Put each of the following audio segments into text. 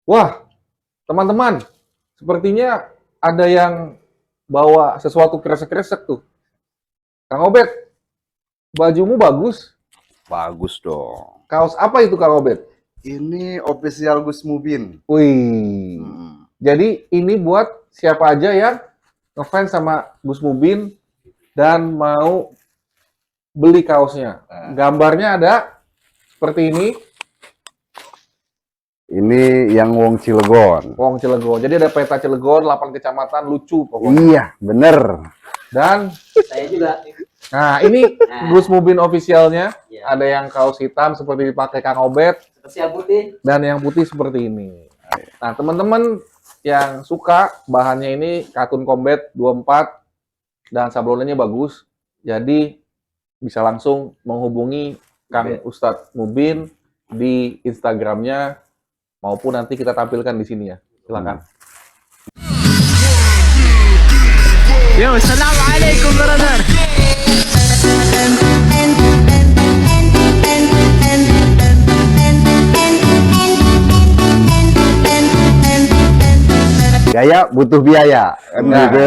Wah, teman-teman, sepertinya ada yang bawa sesuatu kresek-kresek tuh. Kang Obet, bajumu bagus. Bagus dong. Kaos apa itu Kang Obet? Ini official Gus Mubin. Wih. Jadi ini buat siapa aja yang ngefans sama Gus Mubin dan mau beli kaosnya. Gambarnya ada seperti ini. Ini yang Wong Cilegon. Wong Cilegon. Jadi ada peta Cilegon, 8 kecamatan, lucu pokoknya. Iya, bener. Dan saya juga. nah, ini Gus Mubin officialnya. Ya. Ada yang kaos hitam seperti dipakai Kang Obet. Spesial putih. Dan yang putih seperti ini. Nah, teman-teman yang suka bahannya ini Katun Combat 24 dan sablonannya bagus. Jadi bisa langsung menghubungi Kang Ustadz Mubin di Instagramnya maupun nanti kita tampilkan di sini ya. Silakan. Yo, assalamualaikum brother. Gaya butuh biaya. Kan Nah. gitu.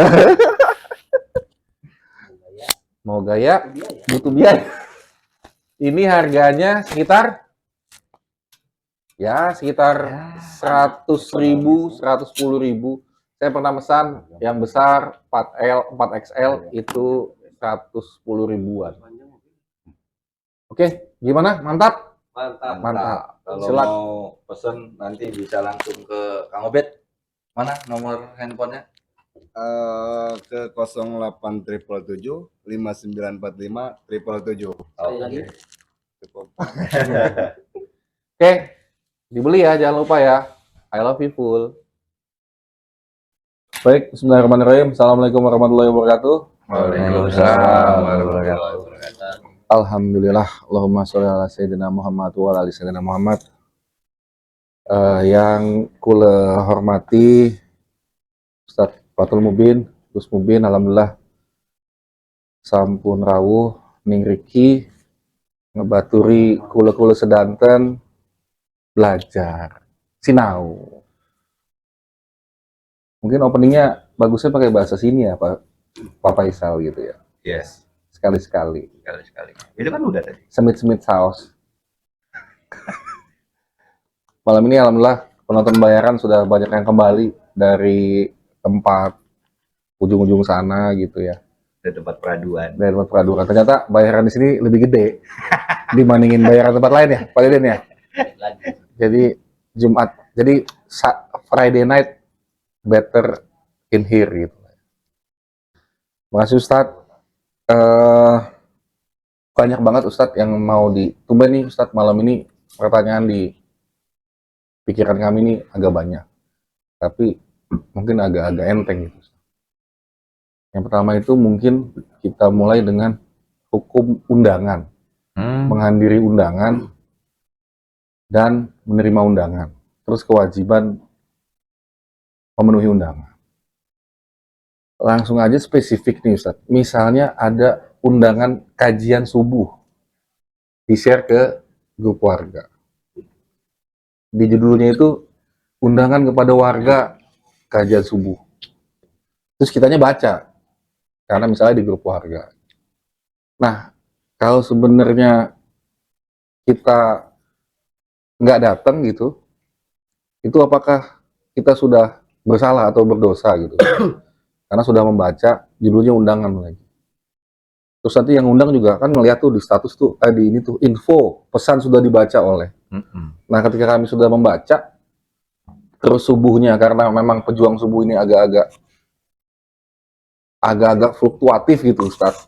Mau gaya, butuh biaya. Ini harganya sekitar 100.000, 110.000. Saya pernah pesan yang besar 4L, 4XL itu 110 ribuan. Oke, gimana? Mantap? Mantap. Kalau Silakan. mau pesen nanti bisa langsung ke Kang Obet. Mana nomor handphonenya? Ke 0877 5945 777. Sekali lagi. Cukup. Oke, dibeli ya, jangan lupa ya. I love you full. Baik, bismillahirrahmanirrahim. Assalamualaikum warahmatullahi wabarakatuh. Waalaikumsalam warahmatullahi wabarakatuh. Alhamdulillah, Allahumma sholli ala Sayyidina Muhammad wa ala ali Sayyidina Muhammad. Yang kula hormati Ustadz Fatul Mubin, Gus Mubin, alhamdulillah sampun rawuh ning riki ngebaturi kula-kula sedanten belajar sinau. Mungkin openingnya bagusnya pakai bahasa sini ya, Pak Faisal gitu ya. Yes, Sekali-sekali. sekali-sekali. Itu kan udah tadi. Semit-semit saus. Malam ini alhamdulillah penonton bayaran sudah banyak yang kembali dari tempat ujung-ujung sana gitu ya. Ada tempat peraduan. Dari tempat peraduan. Ternyata bayaran di sini lebih gede dibandingin bayaran tempat lain ya, Pak Deden ya. Jadi Jumat, jadi Friday night better in here gitu. Makasih Ustadz. Banyak banget Ustadz yang mau tumben nih Ustadz malam ini pertanyaan di pikiran kami ini agak banyak. Tapi mungkin agak-agak enteng gitu. Yang pertama itu mungkin kita mulai dengan hukum undangan. Menghadiri undangan dan menerima undangan. Terus kewajiban memenuhi undangan. Langsung aja spesifik nih Ustadz. Misalnya ada undangan kajian subuh. Di-share ke grup warga. Di judulnya itu undangan kepada warga kajian subuh. Terus kitanya baca. Karena misalnya di grup warga. Nah, kalau sebenarnya kita nggak datang gitu, itu apakah kita sudah bersalah atau berdosa gitu? Karena sudah membaca judulnya undangan lagi. Terus nanti yang undang juga kan ngeliat tuh di status tuh, di ini tuh info pesan sudah dibaca oleh. Nah, ketika kami sudah membaca, terus subuhnya karena memang pejuang subuh ini agak-agak fluktuatif gitu Ustaz,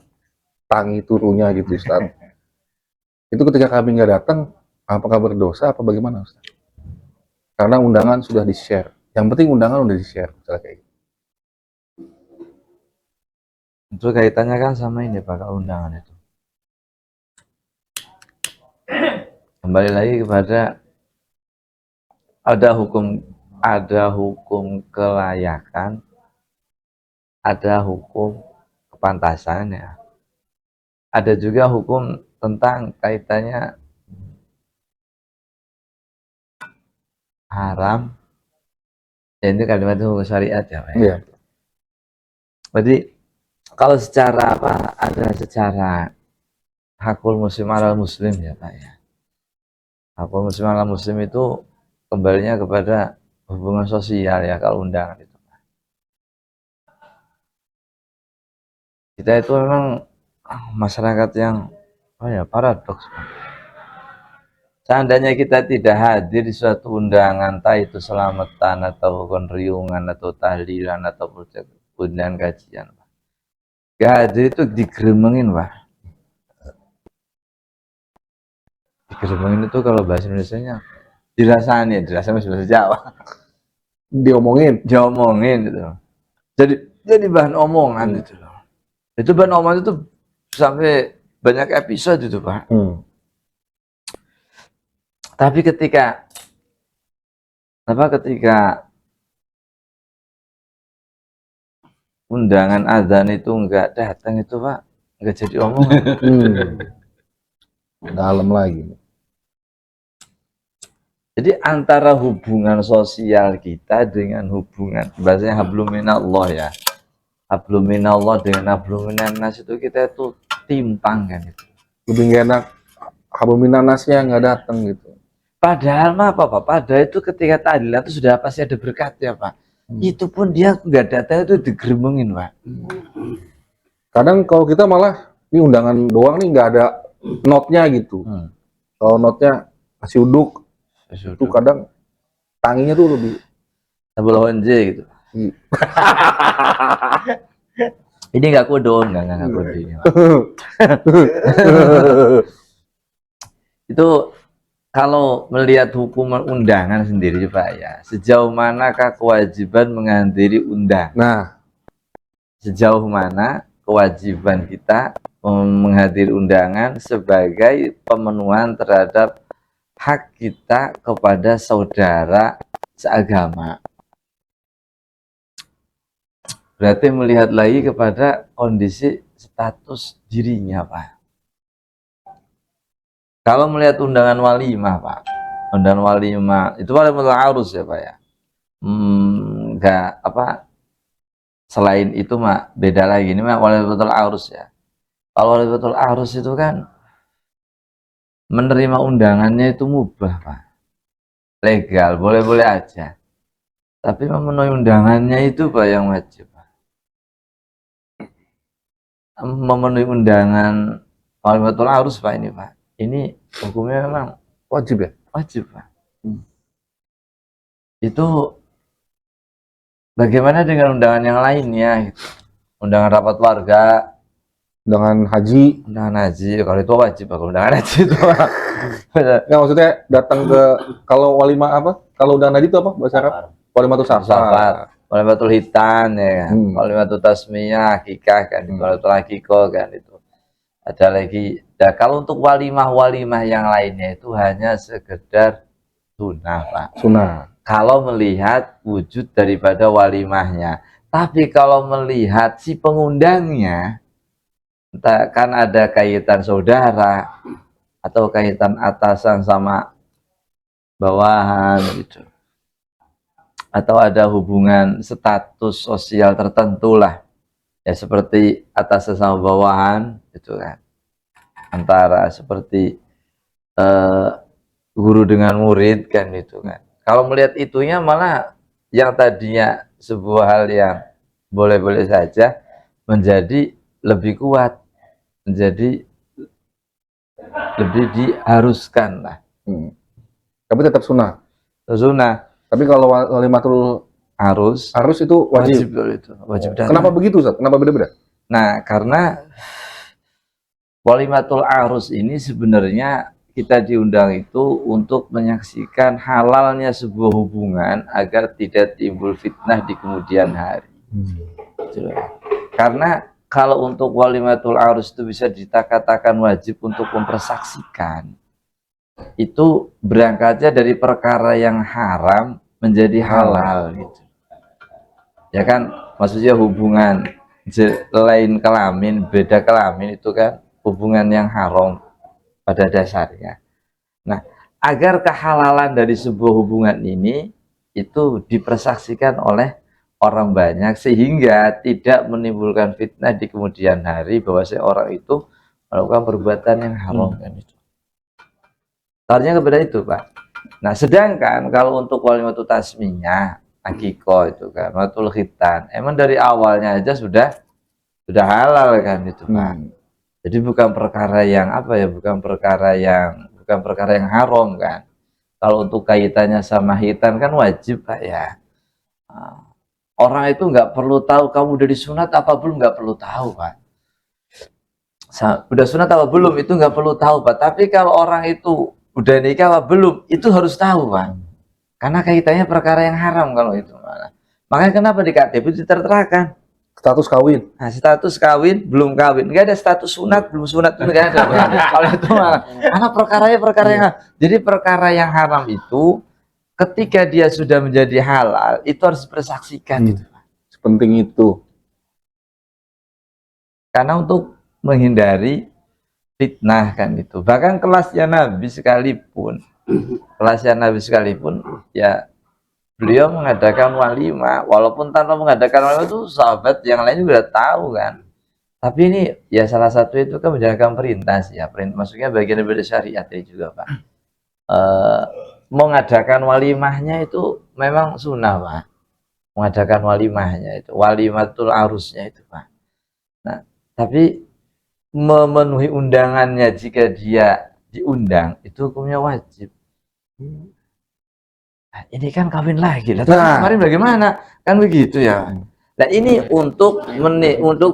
tangi turunnya gitu Ustaz. Itu ketika kami nggak datang, apakah berdosa apa bagaimana Ustaz? Karena undangan sudah di-share. Yang penting undangan udah di-share, misalnya kayak gitu. Itu kaitannya kan sama ini Pak, undangan itu. Kembali lagi kepada ada hukum kelayakan, ada hukum kepantasan ya. Ada juga hukum tentang kaitannya haram Ya, itu kalimat hukum syariat ya, Pak. Iya. Berarti kalau secara apa? Ada secara hakul muslim alal muslim ya, Pak ya. Hakul muslim alal muslim itu kembalinya kepada hubungan sosial ya kalau undangan itu. Kita itu memang masyarakat yang paradoks. Seandainya kita tidak hadir di suatu undangan, entah itu selamatan atau konriungan atau tahlilan atau undangan kajian, gak hadir itu digeremengin, Pak. Digeremengin itu kalau bahasa Indonesianya dirasani bahasa Jawa. Diomongin. Diomongin gitu. Jadi bahan omongan gitu loh. Itu bahan omongan itu sampai banyak episode itu, Pak. Tapi ketika undangan azan itu enggak datang itu, Pak, enggak jadi omongan. Dalam lagi. Jadi antara hubungan sosial kita dengan hubungan bahasanya hablum minallah ya. Hablum minallah dengan hablum minannas itu kita itu timpang kan itu. Lebih gak enak hablum minannasnya nggak datang gitu. Padahal mah apa, Pak? Padahal itu ketika tahlilan itu sudah pasti ada berkatnya, Pak. Itu pun dia nggak datang itu digeremengin, Pak. Kadang kalau kita malah ini undangan doang nih nggak ada notnya gitu. Kalau notnya masih uduk, itu kadang tanginya tuh lebih Tabel honje gitu. Ini nggak kodong, nggak kode ini, Pak. Itu kalau melihat hukuman undangan sendiri, Pak ya, sejauh manakah kewajiban menghadiri undangan? Nah, sejauh mana kewajiban kita menghadiri undangan sebagai pemenuhan terhadap hak kita kepada saudara seagama. Berarti melihat lagi kepada kondisi status dirinya, Pak. Kalau melihat undangan walimah, Pak, undangan walimah itu walimatul arus ya, Pak ya. Enggak apa selain itu mah beda lagi. Ini mah walimatul arus ya. Kalau walimatul arus itu kan menerima undangannya itu mubah, Pak. Legal, boleh-boleh aja. Tapi memenuhi undangannya itu, Pak, yang wajib, Pak. Memenuhi undangan walimatul arus, Pak, ini, Pak. Ini hukumnya memang wajib ya? Wajib, Pak. Itu bagaimana dengan undangan yang lainnya? Gitu. Undangan rapat warga, undangan haji. Undangan haji, kalau itu wajib, Pak. Undangan haji itu, Pak. Nggak, maksudnya datang ke kalau walimah apa? Kalau undangan haji itu apa bahasa Arab? Walimatul safar. Walimatul hitan ya kan. Walimatul tasmiyah, akikah kan. Walimatul akikoh kan itu. Ada lagi. Nah, kalau untuk walimah yang lainnya itu hanya sekedar sunnah, Pak. Sunnah. Kalau melihat wujud daripada walimahnya. Tapi kalau melihat si pengundangnya, entah kan ada kaitan saudara atau kaitan atasan sama bawahan gitu. Atau ada hubungan status sosial tertentu lah. Ya seperti atasan sama bawahan itu kan, antara seperti guru dengan murid kan itu kan. Kalau melihat itunya malah yang tadinya sebuah hal yang boleh-boleh saja menjadi lebih kuat, menjadi lebih diharuskan lah. Tapi tetap sunnah. Sunnah. Tapi kalau walimatul harus itu wajib. Wajib. Kenapa begitu, Ustaz? Kenapa beda-beda? Nah, karena walimatul arus ini sebenarnya kita diundang itu untuk menyaksikan halalnya sebuah hubungan agar tidak timbul fitnah di kemudian hari. Karena kalau untuk walimatul arus itu bisa dikatakan wajib untuk mempersaksikan, itu berangkatnya dari perkara yang haram menjadi halal gitu. Ya kan, maksudnya hubungan lain kelamin, beda kelamin itu kan hubungan yang haram pada dasarnya. Nah, agar kehalalan dari sebuah hubungan ini itu dipersaksikan oleh orang banyak sehingga tidak menimbulkan fitnah di kemudian hari bahwa orang itu melakukan perbuatan yang haram kan itu. Taruhnya kepada itu, Pak. Nah, sedangkan kalau untuk walimatul tasmiyah, akikoh itu kan, walimatul khitan, emang dari awalnya aja sudah halal kan itu, Pak. Jadi bukan perkara yang apa ya, bukan perkara yang haram kan. Kalau untuk kaitannya sama hitan kan wajib, Pak ya. Orang itu nggak perlu tahu kamu udah disunat apa belum, nggak perlu tahu, Pak. Udah sunat apa belum itu nggak perlu tahu, Pak. Tapi kalau orang itu udah nikah apa belum, itu harus tahu, Pak. Karena kaitannya perkara yang haram kalau itu. Makanya kenapa di KTP itu terterakan Status kawin. nah, status kawin belum kawin, nggak ada status sunat belum sunat, itu nggak ada. Kalau itu malah karena perkaranya perkara yang jadi perkara yang haram itu ketika dia sudah menjadi halal itu harus dipersaksikan gitu. Sepenting itu. Karena untuk menghindari fitnah kan itu. Bahkan kelasnya Nabi sekalipun ya beliau mengadakan walimah, walaupun tanpa mengadakan walimah itu sahabat yang lain juga tahu kan. Tapi ini ya salah satu itu kan menjalankan perintah sih ya, maksudnya bagian dari syariat ya juga, Pak. Mengadakan walimahnya itu memang sunnah, Pak. Mengadakan walimahnya itu, walimatul arusnya itu, Pak. Nah, tapi memenuhi undangannya jika dia diundang itu hukumnya wajib. Nah, ini kan kawin lagi lah. Kemarin bagaimana? Kan begitu ya. Nah, ini untuk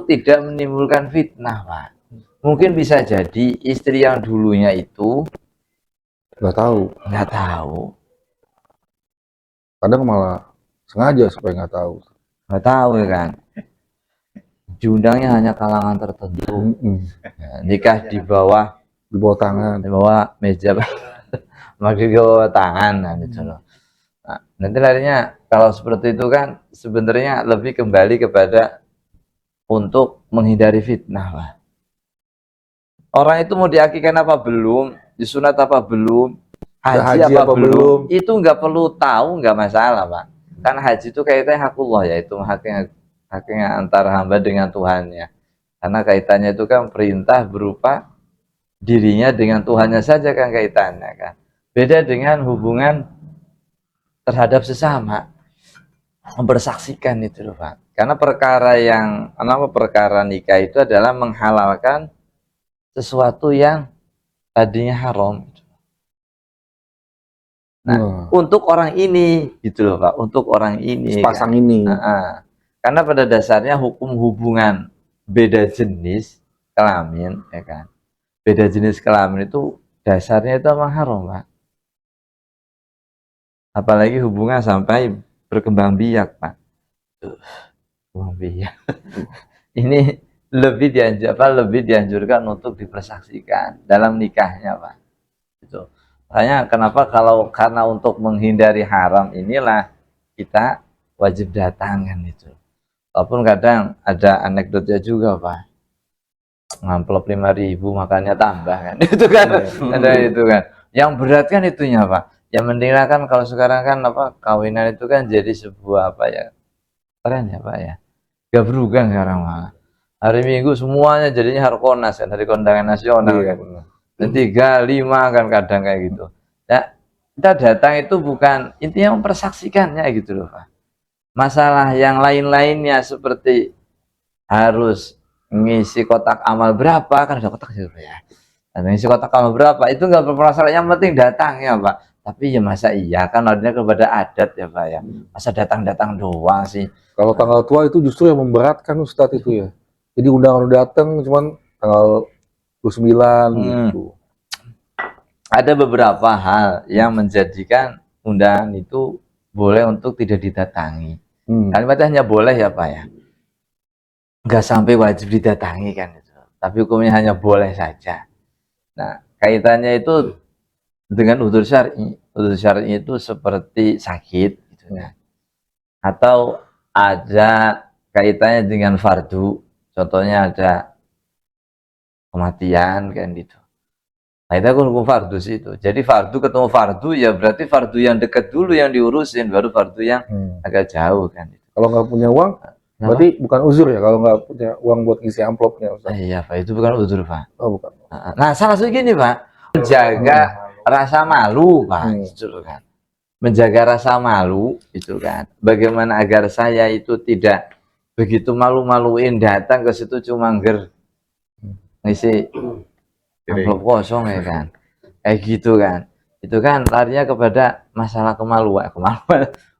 tidak menimbulkan fitnah, Pak. Mungkin bisa jadi istri yang dulunya itu Nggak tahu. Kadang malah sengaja supaya nggak tahu ya kan. Diundangnya hanya kalangan tertentu. Ya, nikah di bawah tangan, di bawah meja, di bawah tangan, nah, gitu loh. Nah, nanti larinya kalau seperti itu kan sebenarnya lebih kembali kepada untuk menghindari fitnah, Pak. Orang itu mau diakikkan apa belum, disunat apa belum, haji apa belum, itu nggak perlu tahu, nggak masalah, Pak. Karena haji itu kaitannya hakullah, yaitu haknya antara hamba dengan Tuhannya. Karena kaitannya itu kan perintah berupa dirinya dengan Tuhannya saja kan kaitannya kan. Beda dengan hubungan terhadap sesama, mempersaksikan itu loh, Pak. Karena perkara nikah itu adalah menghalalkan sesuatu yang tadinya haram. Nah, untuk orang ini gitu loh, Pak, untuk orang ini sepasang kan? Ini. Karena pada dasarnya hukum hubungan beda jenis kelamin, ya kan? Beda jenis kelamin itu dasarnya itu memang haram, Pak. Apalagi hubungan sampai berkembang biak, Pak. Berkembang biak. Ini lebih dianjurkan untuk dipersaksikan dalam nikahnya, Pak. Gitu. Makanya kenapa karena untuk menghindari haram inilah kita wajib datang kan itu. Walaupun kadang ada anekdotnya juga, Pak. Ngamplop 5.000 makannya tambah kan. Itu kan ada itu kan. Yang berat kan itunya, Pak. Yang penting kan kalau sekarang kan kawinan itu kan jadi sebuah keren ya, Pak ya. Gabrugan sekarang malah. Hari Minggu semuanya jadinya harkonas kan, hari kondangan nasional kan. Dan 3, 5 kan kadang kayak gitu. Nah, kita datang itu bukan intinya mempersaksikannya gitu loh, Pak. Masalah yang lain-lainnya seperti harus ngisi kotak amal berapa, kan ada kotak gitu ya. Dan ngisi kotak amal berapa itu nggak bermasalah, yang penting datang ya, Pak. Tapi ya masa iya kan adanya kepada adat ya, Pak ya. Masa datang-datang doang sih. Kalau tanggal tua itu justru yang memberatkan, Ustadz itu ya. Jadi undangan udah datang cuman tanggal 29 gitu. Ada beberapa hal yang menjadikan undangan itu boleh untuk tidak didatangi. Kalimatnya hanya boleh ya, Pak ya. Nggak sampai wajib didatangi kan itu. Tapi hukumnya hanya boleh saja. Nah, kaitannya itu dengan udzur syar'i. Udzur syar'i itu seperti sakit gitu ya. Atau ada kaitannya dengan fardu. Contohnya ada kematian kan gitu. Nah, itu kan hukum fardu sih itu. Jadi fardu ketemu fardu ya berarti fardu yang dekat dulu yang diurusin, baru fardu yang agak jauh kan. Kalau nggak punya uang, berarti bukan uzur ya kalau nggak punya uang buat ngisi amplopnya, Ustaz. Iya Pak, itu bukan uzur Pak. Oh, bukan. Nah, salah satu gini Pak, menjaga rasa malu Pak, gitu kan. Menjaga rasa malu itu kan. Bagaimana agar saya itu tidak begitu malu-maluin datang ke situ cuma ngisi amplop kosong ya kan. Kayak gitu kan. Itu kan larinya kepada masalah kemaluan,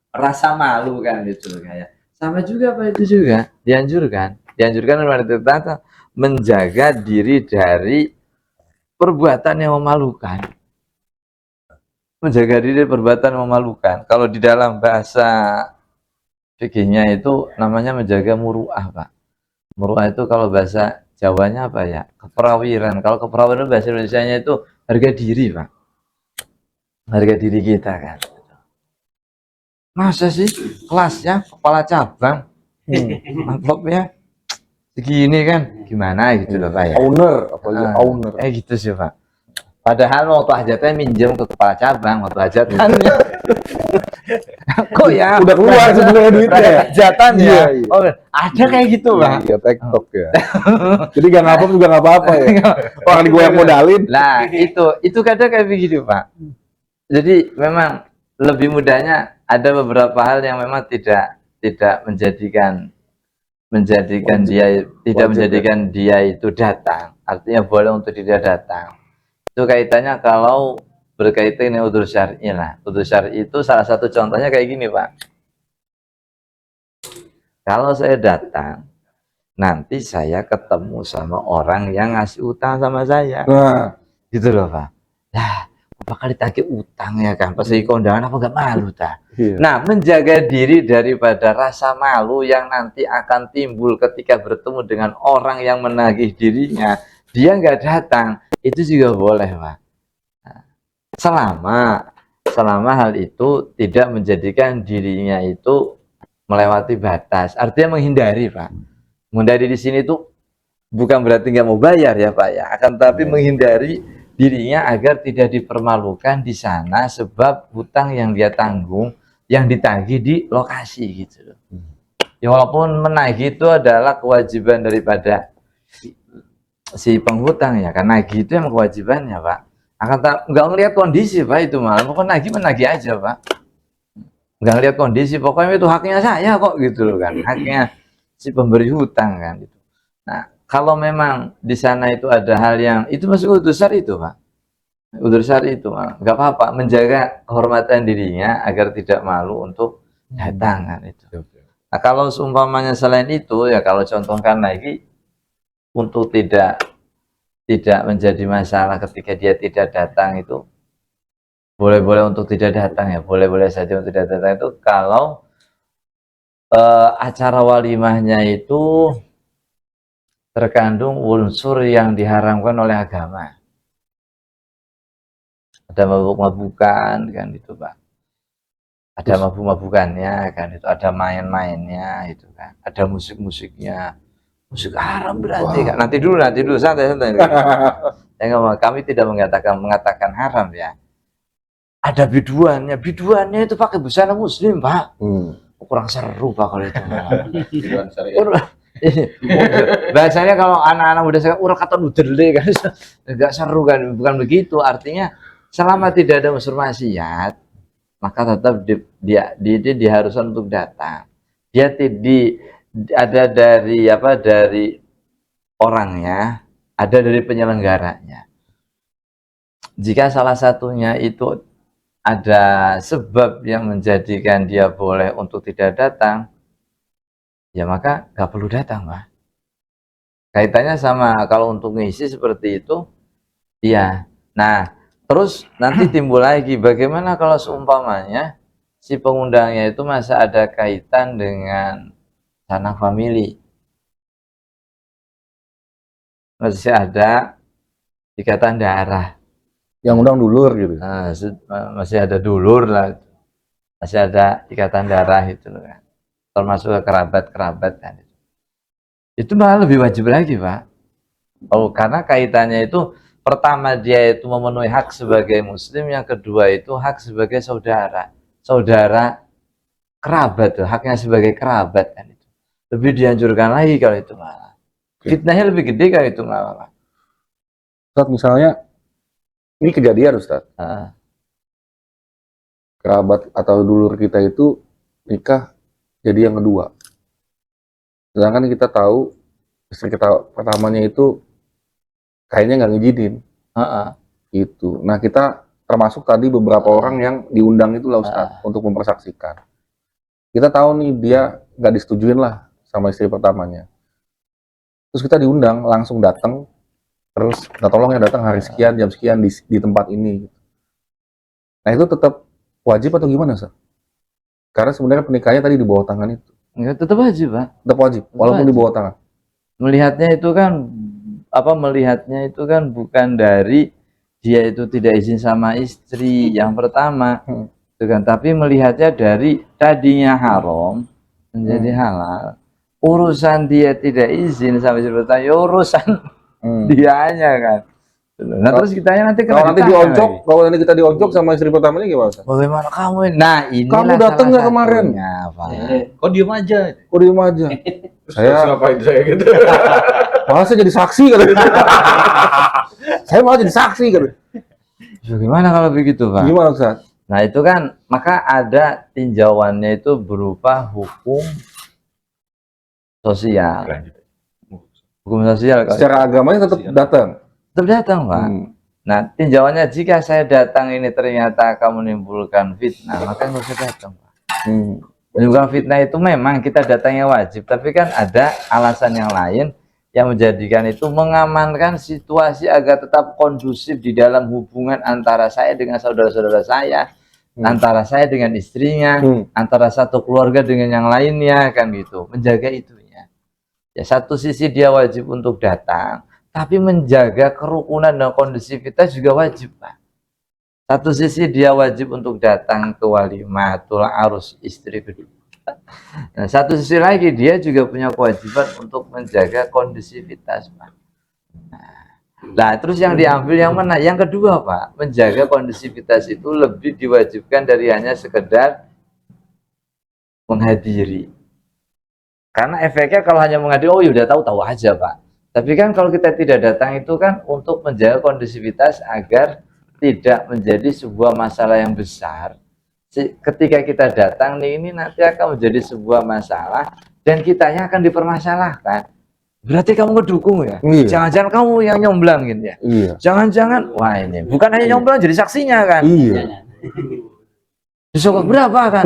rasa malu kan itu kayak. Sama juga Pak, itu juga dianjurkan oleh wanita menjaga diri dari perbuatan yang memalukan. Menjaga diri dari perbuatan yang memalukan. Kalau di dalam bahasa fikihnya itu namanya menjaga muru'ah, Pak. Muru'ah itu kalau bahasa Jawanya apa ya? Keperawiran. Kalau keperawiran bahasa Indonesianya itu harga diri, Pak. Harga diri kita kan. Masa sih kelasnya kepala cabang amplopnya segini kan? Gimana gitu loh, Pak ya? Owner, apalagi owner. Gitu sih, Pak. Padahal waktu hajatnya minjem ke kepala cabang, waktu hajatannya. Kok ya? Udah keluar sebenarnya duitnya ya? Hajatan ya? Iya, iya. Oh, ada kayak gitu, Pak. Iya, TikTok ya. Jadi gak ngapap juga gak apa-apa ya. Orang di gue yang modalin. Nah, itu kadang kayak begitu, Pak. Jadi memang lebih mudahnya ada beberapa hal yang memang tidak menjadikan dia menjadikan dia itu datang. Artinya boleh untuk tidak datang. Itu kaitannya kalau berkaitan dengan udzur syar'i lah. Udzur syar'i itu salah satu contohnya kayak gini, Pak. Kalau saya datang, nanti saya ketemu sama orang yang ngasih utang sama saya. Nah, Gitu loh, Pak. Nah, bakal ditagih utang ya kan? Pasti kondangan apa nggak malu, ta? iya. Nah, menjaga diri daripada rasa malu yang nanti akan timbul ketika bertemu dengan orang yang menagih dirinya, dia nggak datang, itu juga boleh, Pak. Nah, selama hal itu tidak menjadikan dirinya itu melewati batas, artinya menghindari, Pak. Menghindari di sini itu bukan berarti nggak mau bayar ya, Pak ya, akan tapi menghindari dirinya agar tidak dipermalukan di sana sebab hutang yang dia tanggung yang ditagih di lokasi gitu loh. Ya walaupun menagih itu adalah kewajiban daripada si penghutang ya, karena nagih itu yang kewajibannya, Pak. Akan nggak ngelihat kondisi, Pak, itu malah pokoknya menagih aja, Pak. Nggak ngelihat kondisi, pokoknya itu haknya saya kok gitu loh kan, haknya si pemberi hutang kan gitu. Nah, kalau memang di sana itu ada hal yang itu masuk udzur syar'i itu, Pak. Udzur syar'i itu, Pak. Nggak apa-apa, menjaga kehormatan dirinya agar tidak malu untuk datang kan itu. Nah, kalau seumpamanya selain itu ya, kalau contohkan lagi untuk tidak menjadi masalah ketika dia tidak datang itu boleh-boleh untuk tidak datang ya, boleh-boleh saja untuk tidak datang itu kalau acara walimahnya itu terkandung unsur yang diharamkan oleh agama. Ada mabuk-mabukan kan itu, Pak. Ada mabuk-mabukannya kan itu, ada main-mainnya itu kan. Ada musik-musiknya. Musik haram berarti kan. Nanti dulu santai. Kami tidak mengatakan haram ya. Ada biduannya itu pakai busana muslim, Pak. Kurang seru, Pak, kalau itu. Bahasanya kalau anak-anak muda saya kata udele kan, nggak seru kan, bukan begitu. Artinya selama tidak ada unsur maksiat, maka tetap dia diharuskan untuk datang. Dia ada dari orangnya, ada dari penyelenggaranya. Jika salah satunya itu ada sebab yang menjadikan dia boleh untuk tidak datang, ya maka nggak perlu datang, Pak. Kaitannya sama kalau untuk ngisi seperti itu, iya. Nah, terus nanti timbul lagi, bagaimana kalau seumpamanya si pengundangnya itu masih ada kaitan dengan sanak famili, masih ada ikatan darah, Yang undang dulur gitu. nah, masih ada dulur lah, masih ada ikatan darah itu kan, termasuk kerabat kan. Itu malah lebih wajib lagi, Pak. Oh, karena kaitannya itu Pertama dia itu memenuhi hak sebagai muslim, yang kedua itu hak sebagai saudara. Saudara kerabat tuh, haknya sebagai kerabat kan itu. Lebih dianjurkan lagi kalau itu malah. Fitnahnya lebih gede kalau itu malah. Ustaz, misalnya ini kejadian Ustaz. Ah, Kerabat atau dulur kita itu nikah jadi yang kedua. Sedangkan kita tahu istri kita pertamanya itu kayaknya nggak ngizinin gitu. Nah, kita termasuk tadi beberapa orang yang diundang itu lah Ustaz untuk mempersaksikan. Kita tahu nih dia nggak disetujuin lah sama istri pertamanya. Terus kita diundang, langsung datang, terus kita tolong ya datang hari sekian, jam sekian di tempat ini. Nah, itu tetap wajib atau gimana, Ustaz? Karena sebenarnya pernikahannya tadi di bawah tangan itu. enggak, tetap wajib, Pak. Tetap wajib, walaupun di bawah tangan. Melihatnya itu kan melihatnya itu kan bukan dari dia itu tidak izin sama istri yang pertama, itu kan, tapi melihatnya dari tadinya haram menjadi halal. Urusan dia tidak izin sama istri pertama, ya urusan dianya kan. Nah, terus kitanya nanti Kalau nanti dioncok, kalau nanti kita dioncok sama istri pertamanya gimana, Ustaz? bagaimana kamu ini? Nah, ini Kamu datang nggak kemarin? Kok diem aja? Kok diem aja? Saya ngapain saya gitu? malah saya jadi saksi kan. Saya malah jadi saksi kan. Gimana kalau begitu, Pak? Gimana, Ustaz? Nah, itu kan maka ada tinjauannya itu berupa hukum sosial. Hukum sosial kalau Secara agamanya tetap datang. tetap datang, Pak. Nah, tinjauannya jika saya datang ini ternyata kamu menimbulkan fitnah, maka nggak usah datang, Pak. Menimbulkan fitnah itu memang kita datangnya wajib, tapi kan ada alasan yang lain yang menjadikan itu mengamankan situasi agar tetap kondusif di dalam hubungan antara saya dengan saudara-saudara saya, antara saya dengan istrinya, antara satu keluarga dengan yang lainnya, kan gitu. Menjaga itunya. Ya, satu sisi dia wajib untuk datang, tapi menjaga kerukunan dan kondusivitas juga wajib, Pak. Satu sisi dia wajib untuk datang ke walimatul arus istri kedua. Nah, satu sisi lagi dia juga punya kewajiban untuk menjaga kondusivitas, Pak. Nah, terus yang diambil yang mana? Yang kedua, Pak, menjaga kondusivitas itu lebih diwajibkan dari hanya sekedar menghadiri. Karena efeknya kalau hanya menghadiri, oh ya udah tahu aja, Pak. Tapi kan kalau kita tidak datang itu kan untuk menjaga kondusivitas agar tidak menjadi sebuah masalah yang besar. Ketika kita datang nih, ini nanti akan menjadi sebuah masalah dan kitanya akan dipermasalahkan. Berarti kamu ngedukung ya? Jangan-jangan kamu yang nyomblangin ya? Jangan-jangan, wah ini bukan hanya nyomblang, jadi saksinya kan? Disokok berapa kan?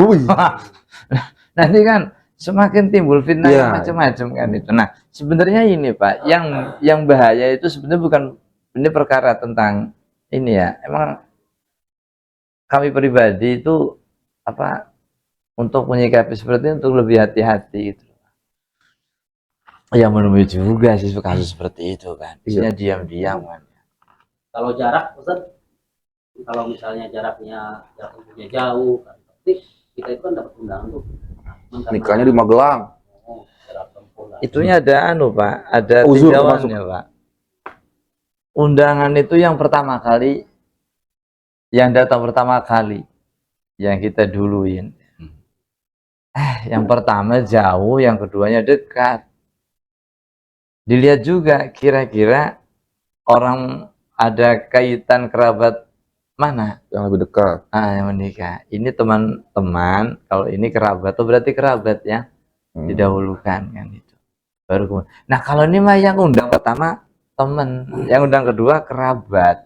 Nanti kan semakin timbul fitnah yang macam-macam kan itu. Nah, sebenarnya ini Pak, yang bahaya itu sebenarnya bukan ini perkara tentang ini ya. Emang kami pribadi itu untuk menyikapi seperti itu untuk lebih hati-hati gitu. Ya menemui juga sih kasus seperti itu kan. Isinya diam-diam kan. Kalau jarak, Ustaz, kalau misalnya jaraknya jauh, kan, tapi kita itu kan dapat undangan tuh. Nikahnya di Magelang. Itunya ada Pak, ada Uzur tinjauannya, Pak. Undangan itu yang pertama kali, yang datang pertama kali, yang kita duluin. Yang pertama jauh, yang keduanya dekat. Dilihat juga kira-kira orang ada kaitan kerabat mana yang lebih dekat. yang menikah. Ini teman-teman, kalau ini kerabat, itu berarti kerabat ya. Didahulukan kan itu. Baru kemudian. Nah, kalau ini mah yang undang pertama teman, yang undang kedua kerabat.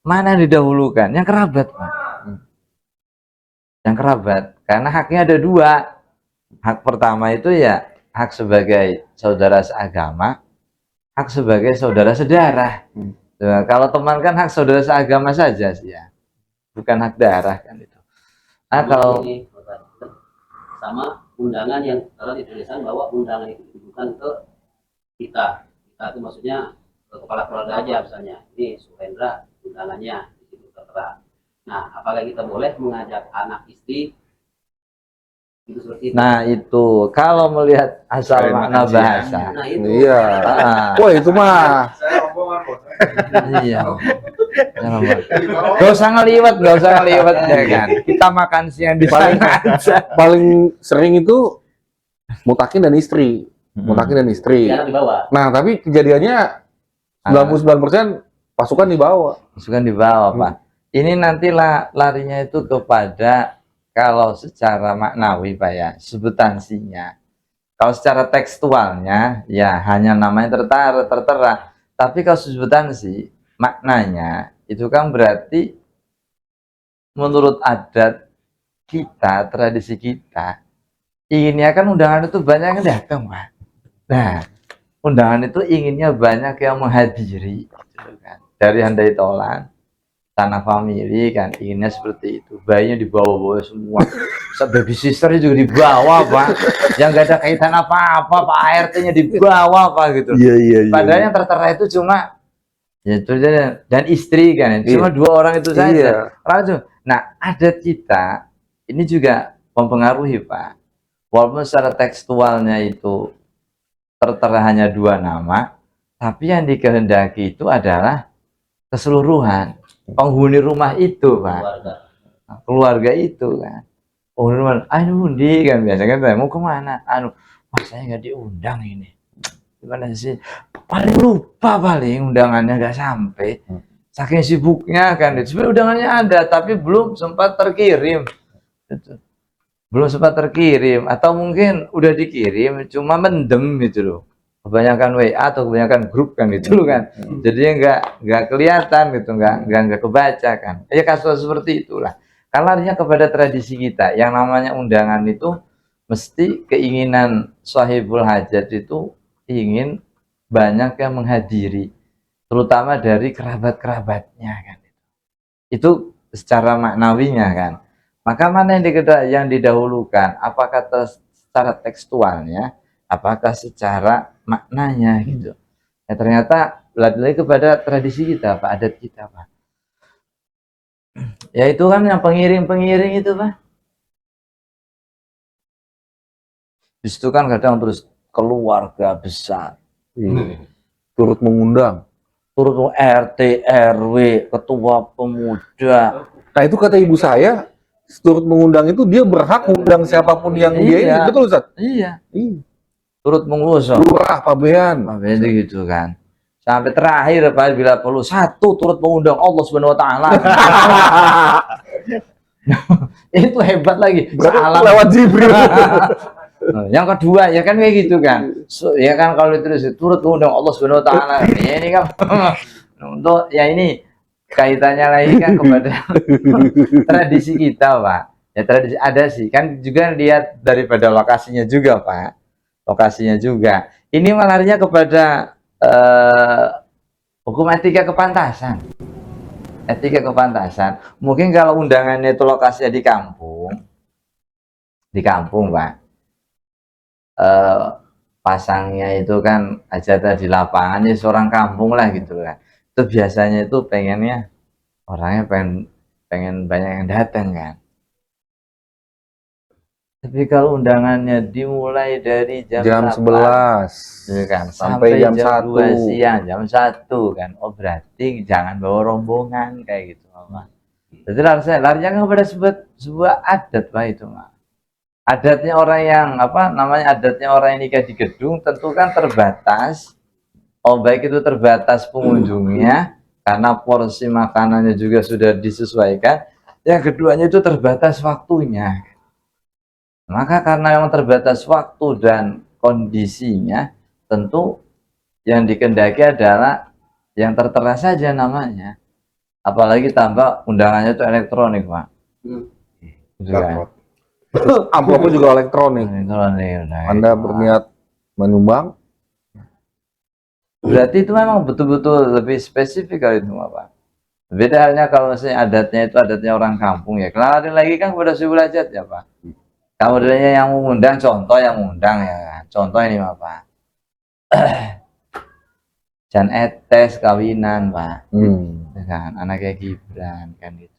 Mana yang didahulukan? Yang kerabat, Pak. Yang kerabat, karena haknya ada dua. Hak pertama itu ya hak sebagai saudara seagama, hak sebagai saudara sedarah. Nah, kalau teman kan hak saudara seagama saja sih ya, bukan hak darah kan itu. Nah, kalau ini sama undangan yang kalau dituliskan bahwa undangan itu ditujukan ke kita itu maksudnya ke kepala keluarga aja, misalnya ini Suhendra undangannya di situ tertera. Nah, apakah kita boleh mengajak anak istri itu seperti itu? Nah, itu kalau melihat asal makna bahasa. Nah, itu. Iya. Wah, itu mah Iya. Jangan, Pak. Gak usah ngeliwat ya kan. Kita makan siang di sana aja. Paling sering itu mutakin dan istri. Mutakin dan istri. Jangan dibawa. Nah, tapi kejadiannya 99% pasukan dibawa. Pasukan di bawah, Pak. Ini nanti larinya itu kepada kalau secara maknawi, Pak ya, substansinya. Kalau secara tekstualnya, ya hanya namanya tertera. Tapi kalau substansi, maknanya itu kan berarti menurut adat kita, tradisi kita, inginnya kan undangan itu banyak yang datang, Pak. Nah, undangan itu inginnya banyak yang menghadiri, gitu kan. Dari handai tolan, tanah family kan, inginnya seperti itu. Bayinya dibawa-bawa semua. Baby sisternya juga dibawa, Pak. Yang gak ada kaitan apa-apa, Pak ART-nya dibawa, Pak, gitu. Iya. Padahal yang tertera itu cuma ya itu dan istri kan, cuma 2 orang itu saja. Nah, adat kita ini juga mempengaruhi, Pak. Walaupun secara tekstualnya itu tertera hanya 2 nama, tapi yang dikehendaki itu adalah keseluruhan penghuni rumah itu, Pak. Keluarga itu kan. Penghuni rumah, undi kan biasanya kan, mau kemana? Wah, saya nggak diundang ini. Gimana sih? Paling lupa undangannya nggak sampai. Saking sibuknya kan. Sebenarnya undangannya ada, tapi belum sempat terkirim. Belum sempat terkirim, atau mungkin udah dikirim, cuma mendem gitu loh. Kebanyakan WA atau kebanyakan grup kan gitu loh kan. Jadinya nggak kelihatan gitu, nggak kebaca kan. Ya kasus seperti itulah. Karena artinya kepada tradisi kita, yang namanya undangan itu mesti keinginan sahibul hajat itu ingin banyak yang menghadiri, terutama dari kerabat-kerabatnya kan. Itu secara maknawinya kan. Maka mana yang didahulukan? Apakah secara tekstualnya, apakah secara maknanya gitu. Ya ternyata lagi kepada tradisi kita, Pak, adat kita, Pak. Ya itu kan yang pengiring-pengiring itu, Pak. Di situ kan kadang terus keluarga besar. Turut mengundang. Turut RT, RW, ketua pemuda. Nah, itu kata ibu saya, turut mengundang itu dia berhak mengundang siapapun yang dia ini. Betul, Ustaz? Iya. Turut mengusung. Lurah, pabean. Pabean gitu kan. Sampai terakhir, Pak, bila perlu 1 turut mengundang Allah Subhanahu wa taala. Itu hebat lagi. Salam lewat Jibril. Yang kedua ya kan kayak gitu kan. Ya kan kalau itu turut mengundang Allah Subhanahu wa taala. Ini kan untuk ya ini kaitannya lagi kan kepada tradisi kita, Pak. Ya tradisi ada sih. Kan juga lihat daripada lokasinya juga, Pak. Lokasinya juga. Ini malahnya kepada hukum etika kepantasan. Etika kepantasan. Mungkin kalau undangannya itu lokasinya di kampung, Pak. Pasangnya itu kan hajatan di lapangannya seorang kampung lah gitu kan. Itu biasanya itu pengennya orangnya pengen banyak yang datang kan. Tapi kalau undangannya dimulai dari jam 11 ya kan, sampai jam 1 siang, jam 1 kan. Oh berarti jangan bawa rombongan kayak gitu, Mama. Jadi larinya kepada sebuah adat, Pak, itu, Mak. Adatnya orang yang adatnya orang yang nikah di gedung tentu kan terbatas. Oh baik itu terbatas pengunjungnya karena porsi makanannya juga sudah disesuaikan. Yang keduanya itu terbatas waktunya. Maka karena yang terbatas waktu dan kondisinya, tentu yang dikehendaki adalah yang tertera saja namanya. Apalagi tambah undangannya itu elektronik, Pak. Gitu kan. Amplopnya juga elektronik. Anda berniat menyumbang, berarti itu memang betul-betul lebih spesifik kali itu, Pak. Beda halnya kalau misalnya adatnya itu adatnya orang kampung ya. Kelarin lagi kan kepada sahibul hajat ya, Pak. Kemudian yang mengundang, contoh yang mengundang ya kan. Contoh ini, Pak. Jan etes kawinan, Pak. Ya kan, anaknya Gibran kan gitu.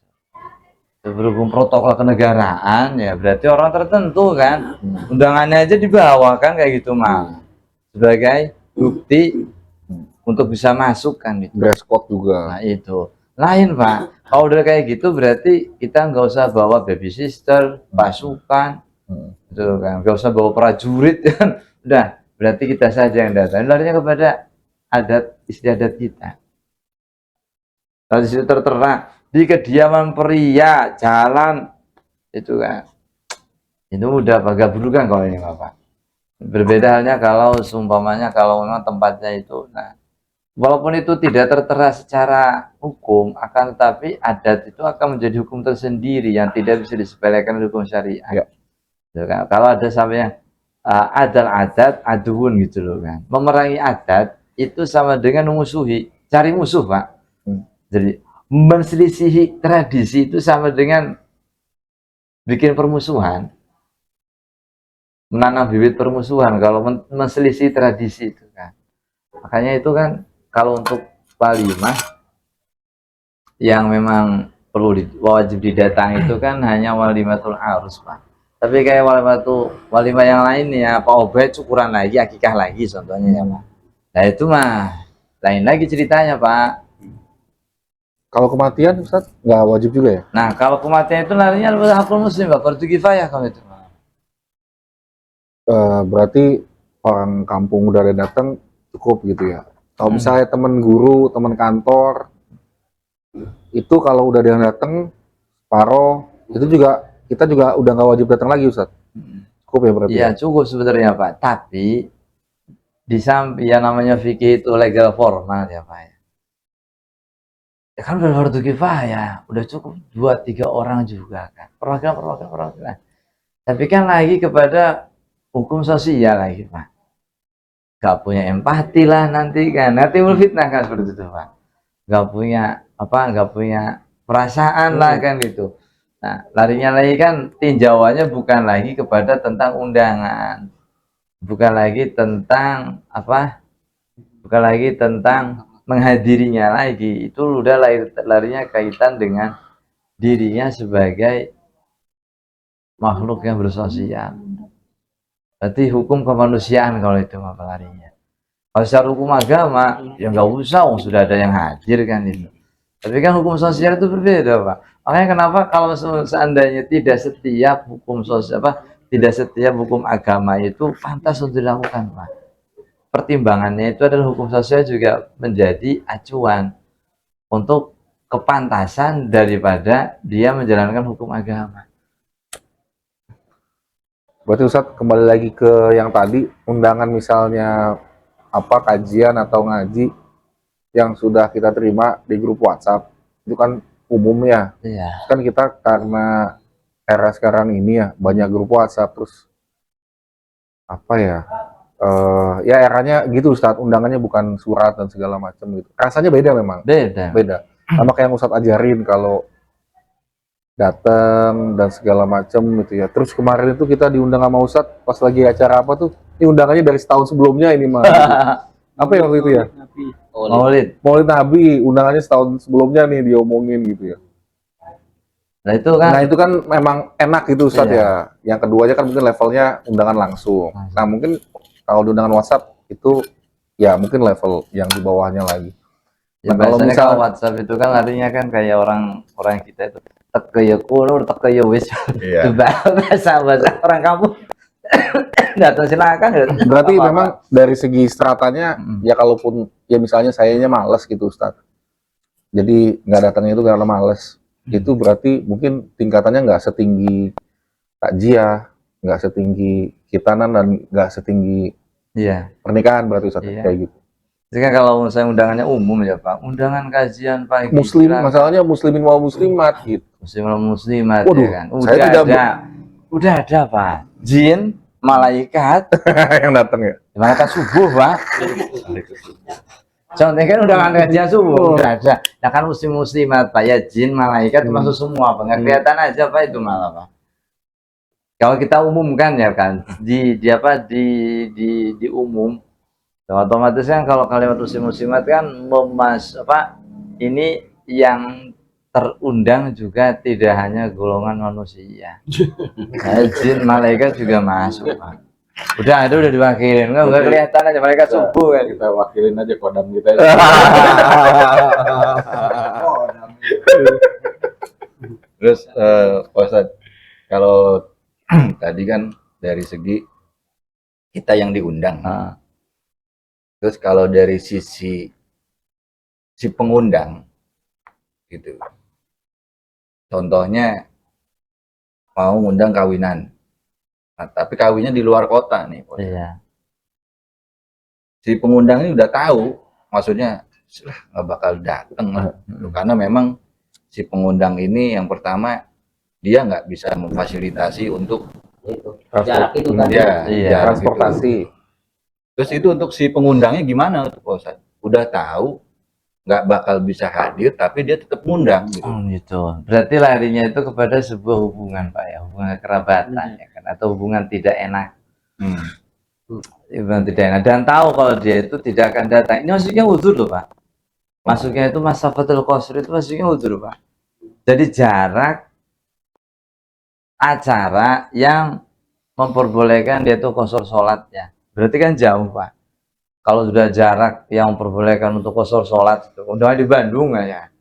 Berhubung protokol kenegaraan ya berarti orang tertentu kan undangannya aja dibawa kan kayak gitu, Mak, sebagai bukti untuk bisa masuk kan itu. Dress code juga. Nah itu lain Pak. Kalau udah kayak gitu berarti kita nggak usah bawa baby sister, pasukan, gitu kan. Nggak usah bawa prajurit kan. Udah berarti kita saja yang datang. Larinya kepada adat istiadat kita. Kalau di situ tertera di kediaman pria jalan itu kan. Itu udah agak kan kalau ini Bapak. Berbeda halnya kalau seumpamanya kalau memang tempatnya itu, nah walaupun itu tidak tertera secara hukum, akan tetapi adat itu akan menjadi hukum tersendiri yang tidak bisa disepelekan oleh hukum syariat. Ya. Gitu kan? Kalau ada sampai adat aduun gitu loh kan, memerangi adat itu sama dengan memusuhi, cari musuh Pak. Jadi menselisihi tradisi itu sama dengan bikin permusuhan. Menanam bibit permusuhan kalau menselisih tradisi itu kan. Makanya itu kan kalau untuk walimah yang memang perlu wajib didatangi itu kan hanya walimatul arus Pak. Tapi kayak walimah yang lain ya Pak Obed syukuran lagi, akikah lagi contohnya ya Pak. Nah itu mah lain lagi ceritanya Pak. Kalau kematian Ustaz nggak wajib juga ya? Nah kalau kematian itu larinya hakul muslim Pak, fardu kifayah kalau itu. Berarti orang kampung udah ada datang cukup gitu ya. Kalau misalnya teman guru, teman kantor, itu kalau udah ada yang datang, paro, itu juga kita juga udah nggak wajib datang lagi Ustaz. Cukup ya berarti? Iya cukup sebenarnya Pak. Tapi di samping yang namanya fikih itu legal formal ya Pak. Ya kan udah fardu kifayah, udah cukup 2-3 orang juga kan. Perwakilan. Tapi kan lagi kepada hukum sosial lagi Pak. Gak punya empati lah nanti kan, nanti fitnah kan seperti itu Pak. Gak punya gak punya perasaan lah kan gitu. Nah larinya lagi kan tinjauannya bukan lagi kepada tentang undangan, bukan lagi tentang bukan lagi tentang menghadirinya lagi. Itu udah larinya kaitan dengan dirinya sebagai makhluk yang bersosial. Berarti hukum kemanusiaan kalau itu apa larinya. Kalau secara hukum agama ya nggak usah, sudah ada yang hadir kan itu. Tapi kan hukum sosial itu berbeda Pak. Makanya kenapa kalau seandainya tidak setiap hukum sosial tidak setiap hukum agama itu pantas untuk dilakukan Pak. Pertimbangannya itu adalah hukum sosial juga menjadi acuan untuk kepantasan daripada dia menjalankan hukum agama. Berarti Ustadz kembali lagi ke yang tadi, undangan misalnya kajian atau ngaji yang sudah kita terima di grup WhatsApp, itu kan umum ya. Iya. Kan kita karena era sekarang ini ya banyak grup WhatsApp, terus ya eranya gitu Ustadz, undangannya bukan surat dan segala macam gitu. Rasanya beda memang. Beda. Sama kayak yang Ustadz ajarin kalau datang dan segala macam gitu ya. Terus kemarin itu kita diundang sama Ustadz pas lagi acara apa tuh? Ini undangannya dari setahun sebelumnya ini mah. Gitu. Apa ya waktu itu ya? Maulid Nabi, undangannya setahun sebelumnya nih diomongin gitu ya. Nah itu kan memang enak gitu Ustadz ya. Yang keduanya kan mungkin levelnya undangan langsung. Nah mungkin kalau di undangan WhatsApp itu ya mungkin level yang di bawahnya lagi. Ya, kalau misalnya WhatsApp itu kan larinya kan kayak orang kita itu teke wis. Bahasa orang kampung. Datang silakan. Berarti memang dari segi stratanya ya kalaupun ya misalnya sayanya males gitu Ustadz. Jadi nggak datangnya itu karena males. Itu berarti mungkin tingkatannya nggak setinggi takjiah, nggak setinggi khitanan dan nggak setinggi pernikahan berarti Ustadz kayak gitu. Jadi kan kalau saya undangannya umum ya Pak, undangan kajian pagi. Muslim, masalahnya muslimin wal muslimat gitu. Muslim wal muslimat. Waduh, ya kan. Udah ada Pak. Jin, malaikat yang datang ya. Malaikat subuh Pak. Contohnya kan undangan kajian subuh udah ada. Nah kan muslimat Pak ya, jin, malaikat termasuk semua Pak. Nggak kelihatan aja Pak itu malah Pak. Kalau kita umumkan ya kan di umum. Otomatis kan kalau kalimat muslimat kan ini yang terundang juga tidak hanya golongan manusia. Jin malaikat juga masuk Pak. Udah, itu udah diwakilin. Enggak kelihatan aja mereka subuh kan. Kita wakilin aja kodam kita. Terus Pak Ustadz, kalau tadi kan dari segi kita yang diundang. Nah, Terus kalau dari sisi si pengundang gitu. Contohnya mau ngundang kawinan. Nah, tapi kawinnya di luar kota nih. Pak. iya. Si pengundang ini udah tahu, maksudnya "Lah, nggak bakal dateng lah." Karena memang si pengundang ini yang pertama dia nggak bisa memfasilitasi untuk Itu jarak itu kan. ya, Iya, jarak transportasi. itu. Terus itu untuk si pengundangnya gimana tuh Pak Ustadz? Udah tahu nggak bakal bisa hadir, tapi dia tetap ngundang gitu. Gitu. Berarti larinya itu kepada sebuah hubungan, Pak ya, hubungan kerabatan ya kan, atau hubungan tidak enak. Hmm. Hubungan tidak enak dan tahu kalau dia itu tidak akan datang. Ini maksudnya uzur loh, Pak. Masuknya itu masafatul qasr itu maksudnya uzur, Pak. Jadi jarak acara yang memperbolehkan dia itu qasr sholatnya. Berarti kan jauh, Pak. Kalau sudah jarak yang memperbolehkan untuk qasr sholat, contohnya di Bandung ya.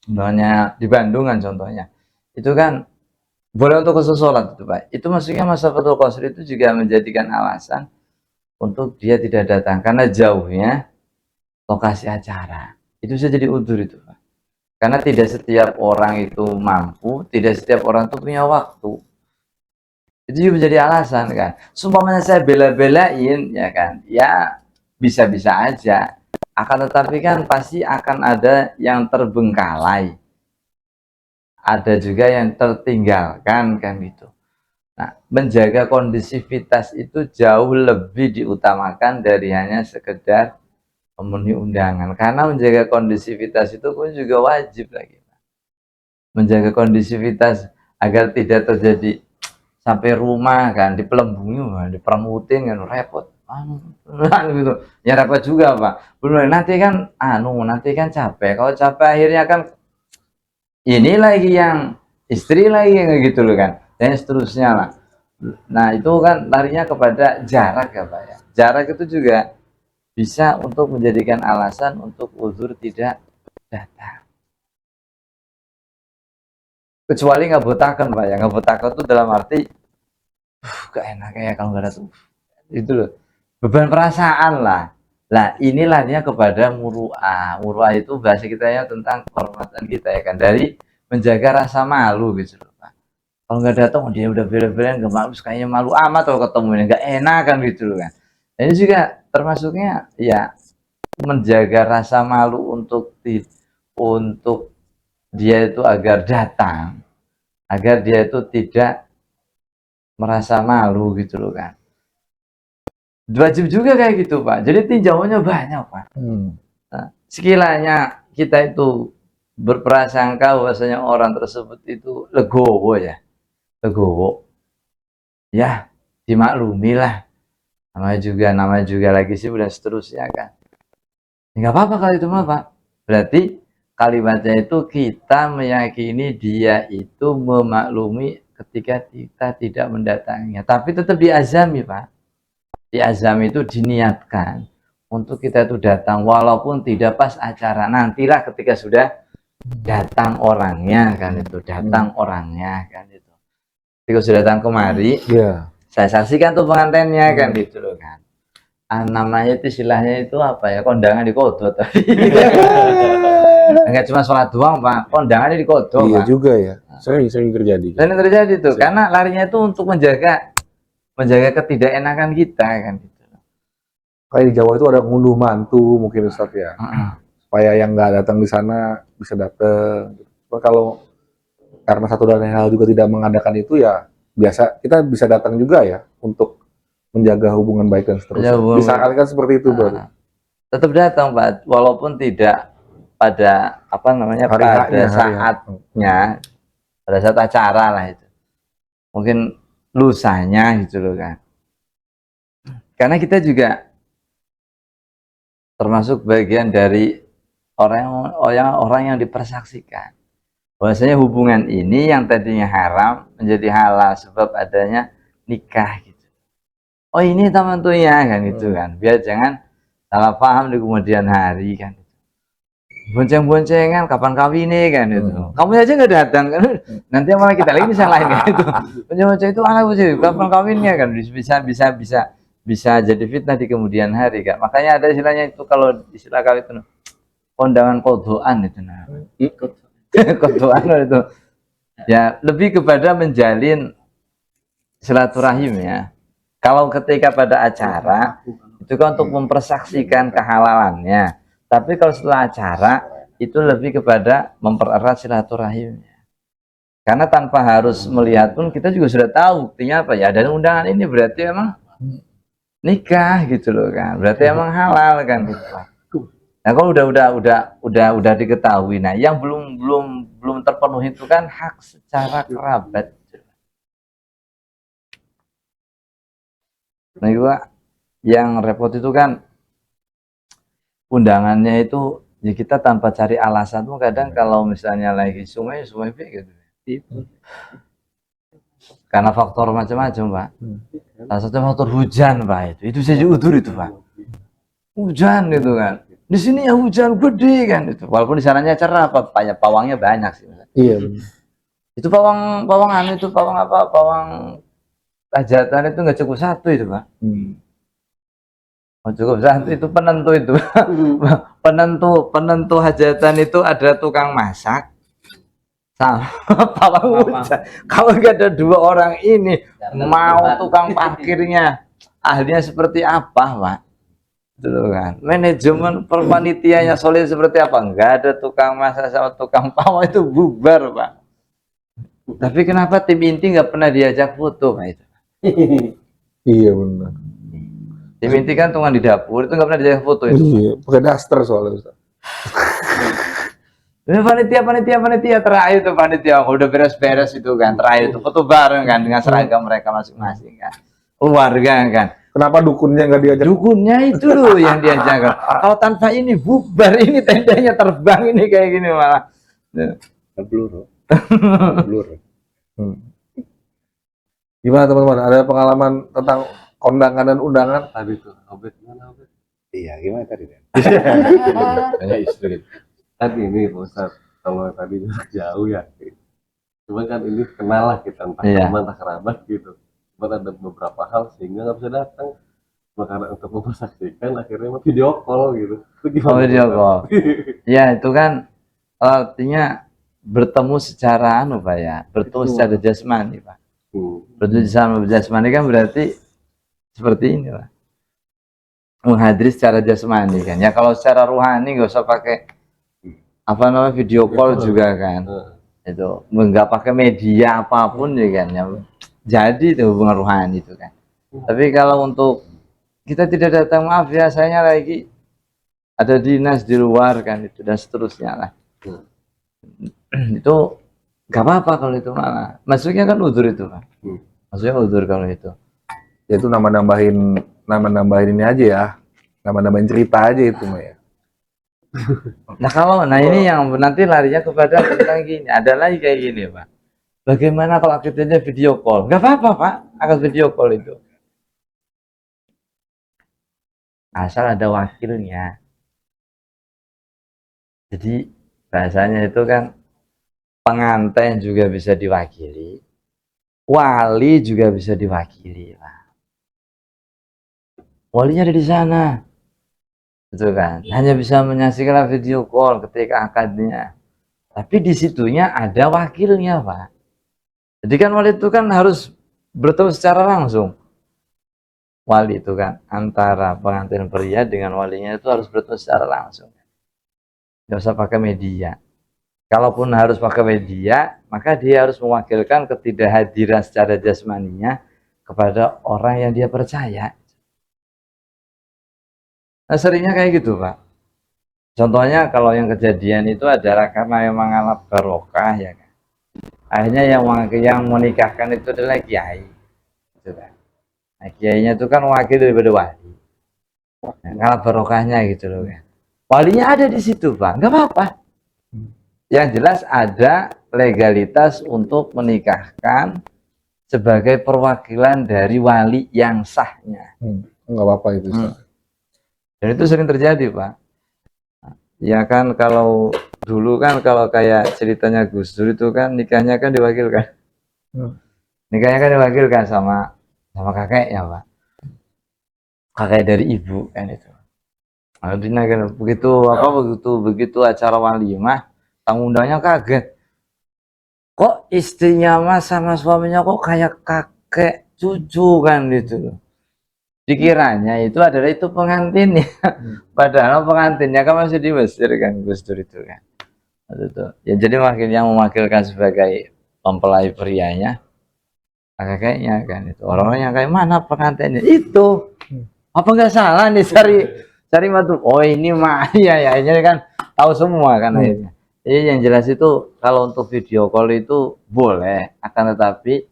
Contohnya di Bandung kan contohnya. Itu kan boleh untuk qasr sholat itu, Pak. Itu maksudnya masafatul qasr itu juga menjadikan alasan untuk dia tidak datang karena jauhnya lokasi acara. Itu bisa jadi udzur itu, Pak. Karena tidak setiap orang itu mampu, tidak setiap orang itu punya waktu. Itu juga menjadi alasan kan. Sumpamanya saya bela-belain ya kan, ya bisa-bisa aja. Akan tetapi kan pasti akan ada yang terbengkalai. Ada juga yang tertinggalkan kan gitu. Nah, menjaga kondisivitas itu jauh lebih diutamakan dari hanya sekedar memenuhi undangan. Karena menjaga kondisivitas itu pun juga wajib lagi. Menjaga kondisivitas agar tidak terjadi sampai rumah kan dipelembungi, dipermutin kan repot. Gitu. Ya repot juga, Pak. Belum nanti kan nanti kan capek. Kalau capek akhirnya kan ini lagi yang istri lagi yang gitu loh kan. Dan seterusnya lah. Nah, itu kan larinya kepada jarak ya, Pak ya. Jarak itu juga bisa untuk menjadikan alasan untuk uzur tidak datang. Kecuali ngabutakan, Pak ya. Ngabutakan itu dalam arti gak enak ya kalau nggak datang. Itu loh. Beban perasaan lah. Nah, inilah dia kepada muru'ah. Muru'ah itu bahasa kita ya tentang kehormatan kita ya kan. Dari menjaga rasa malu gitu loh, Pak. Kalau nggak datang dia udah bela-belain nggak malu, kayaknya malu amat kalau ketemu ini nggak enak kan gitu loh kan. Dan ini juga termasuknya ya menjaga rasa malu untuk dia itu agar datang, agar dia itu tidak merasa malu gitu loh kan. Wajib juga kayak gitu, Pak. Jadi tinjauannya banyak, Pak. Nah, sekiranya kita itu berprasangka bahwasanya orang tersebut itu legowo ya, legowo, ya dimaklumi lah. Namanya juga lagi sih dan seterusnya kan. Nggak apa-apa kalau itu mah, Pak. Berarti kalimatnya itu kita meyakini dia itu memaklumi ketika kita tidak mendatanginya. Tapi tetap diazami, Pak. Diazami itu diniatkan untuk kita itu datang walaupun tidak pas acara. Nantilah ketika sudah datang orangnya kan itu, datang orangnya kan itu. Ketika sudah datang kemari, saya saksikan tuh pengantinnya kan gitu loh kan. Namanya itu istilahnya itu apa ya, kondangan di kodot. Enggak cuma sholat doang, Pak, kondangannya di kodot. Iya Pak. juga ya, sering terjadi. Dan yang terjadi tuh karena larinya itu untuk menjaga ketidakenakan kita kan gitu. Kayak di Jawa itu ada ngunduh mantu mungkin Ustadz ya, supaya yang nggak datang di sana bisa datang. Cuma kalau karena satu dan lain hal juga tidak mengadakan itu ya biasa kita bisa datang juga ya untuk menjaga hubungan baik dan seterusnya. Bisa kali kan seperti itu, Bro. Tetap datang, Pak, walaupun tidak pada apa namanya pada saatnya, pada saat acara lah itu. Mungkin lusanya gitu loh kan. Karena kita juga termasuk bagian dari orang yang dipersaksikan. Bahwasanya hubungan ini yang tadinya haram menjadi halal sebab adanya nikah gitu. oh ini teman-temannya kan gitu kan, biar jangan salah paham di kemudian hari kan. Bonceng-boncengan kapan kawinnya kan itu. Kamu aja nggak datang kan, nanti malah kita lagi disalahin kan itu. Bonceng-bonceng itu anak sih kapan kawinnya kan, bisa jadi fitnah di kemudian hari kan. Makanya ada istilahnya itu, kalau istilah kawin itu kondangan kodoan itu nah. Kodoan itu ya lebih kepada menjalin silaturahim ya. Kalau ketika pada acara itu kan untuk mempersaksikan kehalalannya. Tapi kalau setelah acara itu lebih kepada mempererat silaturahimnya. Karena tanpa harus melihat pun kita juga sudah tahu buktinya apa ya. Dan undangan ini berarti emang nikah gitu loh kan. Berarti emang halal kan gitu. Nah kalau udah diketahui, nah yang belum terpenuhi itu kan hak secara kerabat. Nah juga yang repot itu kan undangannya itu ya kita tanpa cari alasan tuh kadang kalau misalnya lagi sungai gitu. Karena faktor macam-macam Pak. Salah satu faktor hujan Pak, itu saja udur itu Pak. Hujan gitu kan. Di sini ya hujan gede kan itu. Walaupun di sananya cerah Pak, pawangnya banyak sih. Iya. Itu pawang apa? Pawang hajatan itu nggak cukup satu itu Pak. Oh, cukup satu itu penentu itu. penentu hajatan itu ada tukang masak sama pawang hujan. Kalau nggak ada dua orang ini, mau tukang parkirnya ahlinya seperti apa Pak? Itu kan. Manajemen perpanitianya solid seperti apa? Nggak ada tukang masak sama tukang pawang, itu bubar Pak. Tapi kenapa tim inti nggak pernah diajak foto Pak itu? Iya benar. Tim inti kan tukang di dapur itu nggak pernah diajak foto itu. Iya, pakai daster soalnya Ustaz. Ini panitia terakhir itu panitia udah beres-beres itu kan, terakhir itu foto bareng kan dengan seragam mereka masing-masing kan, keluarga kan. Kenapa dukunnya nggak diajak? Dukunnya itu loh yang diajak. Kalau tanpa ini bubar, ini tendanya terbang ini kayak gini malah. Blur. Gimana teman-teman? Ada pengalaman tentang kondangan dan undangan? Tadi tuh, Obet mana Obet? Iya, gimana tadi kan? Tanya istri. Tadi ini Pak Ustadz, kalau tadi jauh ya. Cuma kan ini kenal lah kita, entah teman, entah kerabat gitu. Cuma ada beberapa hal sehingga nggak bisa datang. Karena untuk mempersaksikan akhirnya video call gitu. Itu gimana? Video call. Ya itu kan artinya bertemu secara Pak ya, bertemu secara jasmani Pak. Bertemu secara jasmani kan berarti seperti ini Pak. Menghadiri secara jasmani kan. Ya kalau secara rohani nggak usah pakai video call juga kan. Itu nggak pakai media apapun ya kan. Ya, jadi itu hubungan rohani itu kan. Tapi kalau untuk kita tidak datang, maaf ya saya lagi ada dinas di luar kan itu dan seterusnya lah. Itu nggak apa-apa kalau itu malah. Maksudnya kan udzur itu Pak. Maksudnya udzur kalau itu. Ya itu nambahin ini aja ya. Nambahin cerita aja itu Mbak ya. Nah ini yang nanti larinya kepada tentang gini, ada lagi kayak gini Pak. Bagaimana kalau akhirnya video call? Nggak apa-apa Pak, akad video call itu. Asal ada wakilnya. Jadi bahasanya itu kan pengantin juga bisa diwakili, wali juga bisa diwakili Pak. Walinya ada di sana. Itu kan hanya bisa menyaksikan video call ketika akadnya, tapi di situnya ada wakilnya Pak. Jadi kan wali itu kan harus bertemu secara langsung. Wali itu kan antara pengantin pria dengan walinya itu harus bertemu secara langsung, nggak usah pakai media. Kalaupun harus pakai media, maka dia harus mewakilkan ketidakhadiran secara jasmaninya kepada orang yang dia percaya. Nah seringnya kayak gitu Pak. Contohnya kalau yang kejadian itu adalah karena memang alat barokah ya kan. Akhirnya yang menikahkan itu adalah kiai. Gitu kan. Nah kiainya itu kan wakil daripada wali. Nah, alat barokahnya gitu loh kan. Walinya ada di situ Pak, nggak apa-apa. Yang jelas ada legalitas untuk menikahkan sebagai perwakilan dari wali yang sahnya. Nggak apa-apa itu Ustaz. Dan itu sering terjadi, Pak. Ya kan, kalau dulu kan kalau kayak ceritanya Gus Dur itu kan nikahnya kan diwakilkan. Nikahnya kan diwakilkan sama kakeknya, Pak. Kakek dari ibu kan itu. Artinya kan begitu acara walimah, tamu undangnya kaget. Kok istrinya Mas sama suaminya kok kayak kakek cucu kan gitu. Dikiranya itu adalah itu pengantinnya. Padahal pengantinnya kan masih di Mesir kan, Gus Dur itu kan. Itu. Ya jadi yang mewakilkan sebagai mempelai prianya kakeknya kan itu. Orang-orang yang kayak mana pengantinnya? Itu. Apa nggak salah nih cari matu? Oh ini mah ya ini kan tahu semua kan akhirnya. Jadi yang jelas itu kalau untuk video call itu boleh, akan tetapi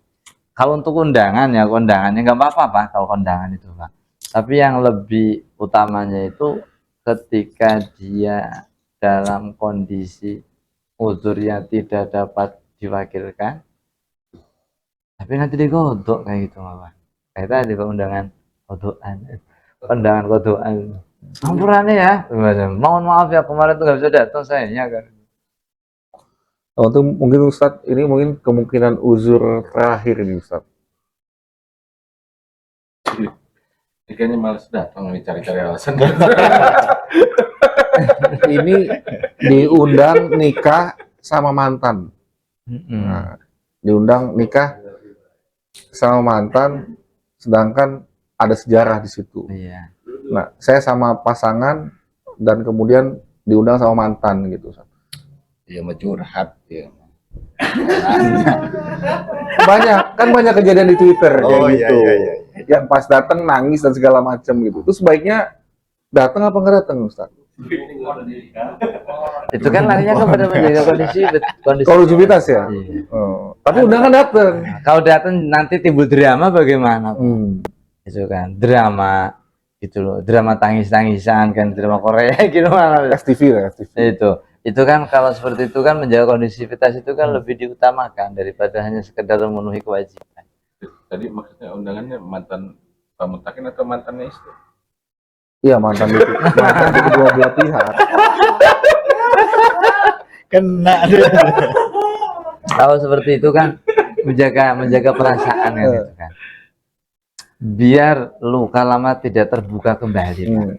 kalau untuk undangannya nggak apa-apa Pak kalau kondangan itu Pak. Tapi yang lebih utamanya itu ketika dia dalam kondisi uzur yang tidak dapat diwakilkan, tapi nanti digodok kayak gitu Pak. Kayak tadi Pak undangan kodokan. Ampurannya ya, mohon maaf ya kemarin tuh nggak bisa datang sayanya kan. Oh, itu mungkin Ustaz, ini mungkin kemungkinan uzur terakhir ini Ustaz. Ini kayaknya males datang nih cari-cari alasan. Ini diundang nikah sama mantan. Nah, diundang nikah sama mantan, sedangkan ada sejarah di situ. Iya. Nah, saya sama pasangan dan kemudian diundang sama mantan gitu Ustaz. Iya mau curhat ya. banyak kejadian di Twitter kayak Oh gitu. iya. Yang pas datang nangis dan segala macam gitu. Terus sebaiknya datang apa nggak datang Ustaz? Itu kan larinya kepada menjaga kondisi Kolusivitas ya. Iya. Oh. Tapi undangan datang. Kalau datang nanti timbul drama bagaimana Pak? Itu kan drama gitu loh, drama tangis-tangisan kan, drama Korea gitu malah. FTV lah, FTV. Itu kan kalau seperti itu kan menjaga kondisivitas itu kan lebih diutamakan daripada hanya sekedar memenuhi kewajiban. Tadi maksudnya undangannya mantan pamutakin atau mantannya istri? Iya, mantan di kedua belah pihak. Kena. Kalau seperti itu kan menjaga perasaan kan gitu kan. Biar luka lama tidak terbuka kembali. Pak.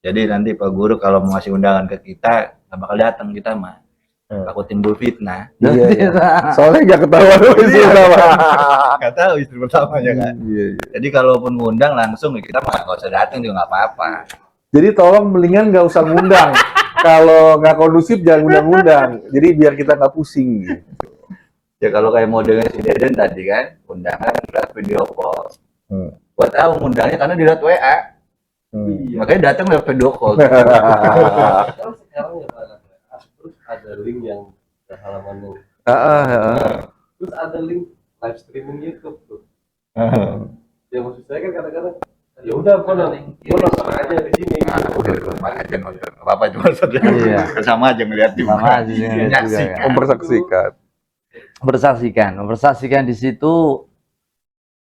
Jadi nanti Pak Guru kalau mau ngasih undangan ke kita nggak bakal datang kita mah. Takut timbul fitnah. Iya. Soalnya nggak ketahuan istri pertama. Nggak tahu istri pertamanya kan. Iya. Jadi kalaupun ngundang langsung ya kita mah nggak usah datang juga nggak apa-apa. Jadi tolong mendingan nggak usah ngundang. Kalau nggak kondusif jangan ngundang-ngundang. Jadi biar kita nggak pusing. Gitu. Ya kalau kayak modelnya si Deden tadi kan, undangan lewat video call. Gua tahu ngundangnya karena di lewat WA. Makanya datang lewat video call. Kalau sekarang ya Pak, terus ada link yang ada halaman yang terus ada link live streaming YouTube tuh. Ya maksud saya kan kadang-kadang ya udah gua nonton aja di sini. Apa cuma Iya. sama aja ngeliat di Sama aja ngeliat juga, kan. Mempersaksikan di situ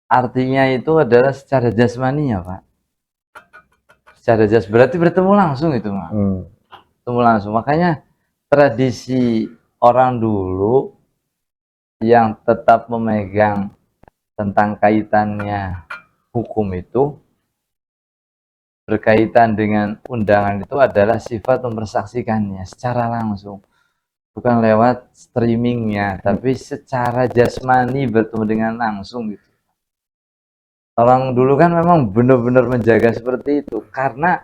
artinya itu adalah secara jasmani ya Pak. Secara berarti bertemu langsung itu Pak. Bertemu langsung. Makanya tradisi orang dulu yang tetap memegang tentang kaitannya hukum itu berkaitan dengan undangan itu adalah sifat mempersaksikannya secara langsung. Bukan lewat streamingnya, tapi secara jasmani bertemu dengan langsung gitu. Orang dulu kan memang benar-benar menjaga seperti itu karena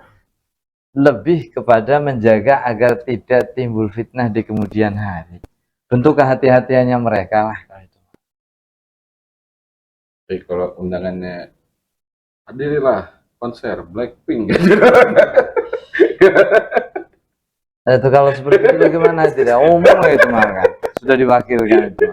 lebih kepada menjaga agar tidak timbul fitnah di kemudian hari. Bentuk kehati-hatiannya mereka lah. Jadi kalau undangannya hadirilah konser Blackpink. Itu kalau seperti itu bagaimana tidak umum itu kan sudah diwakilkan itu.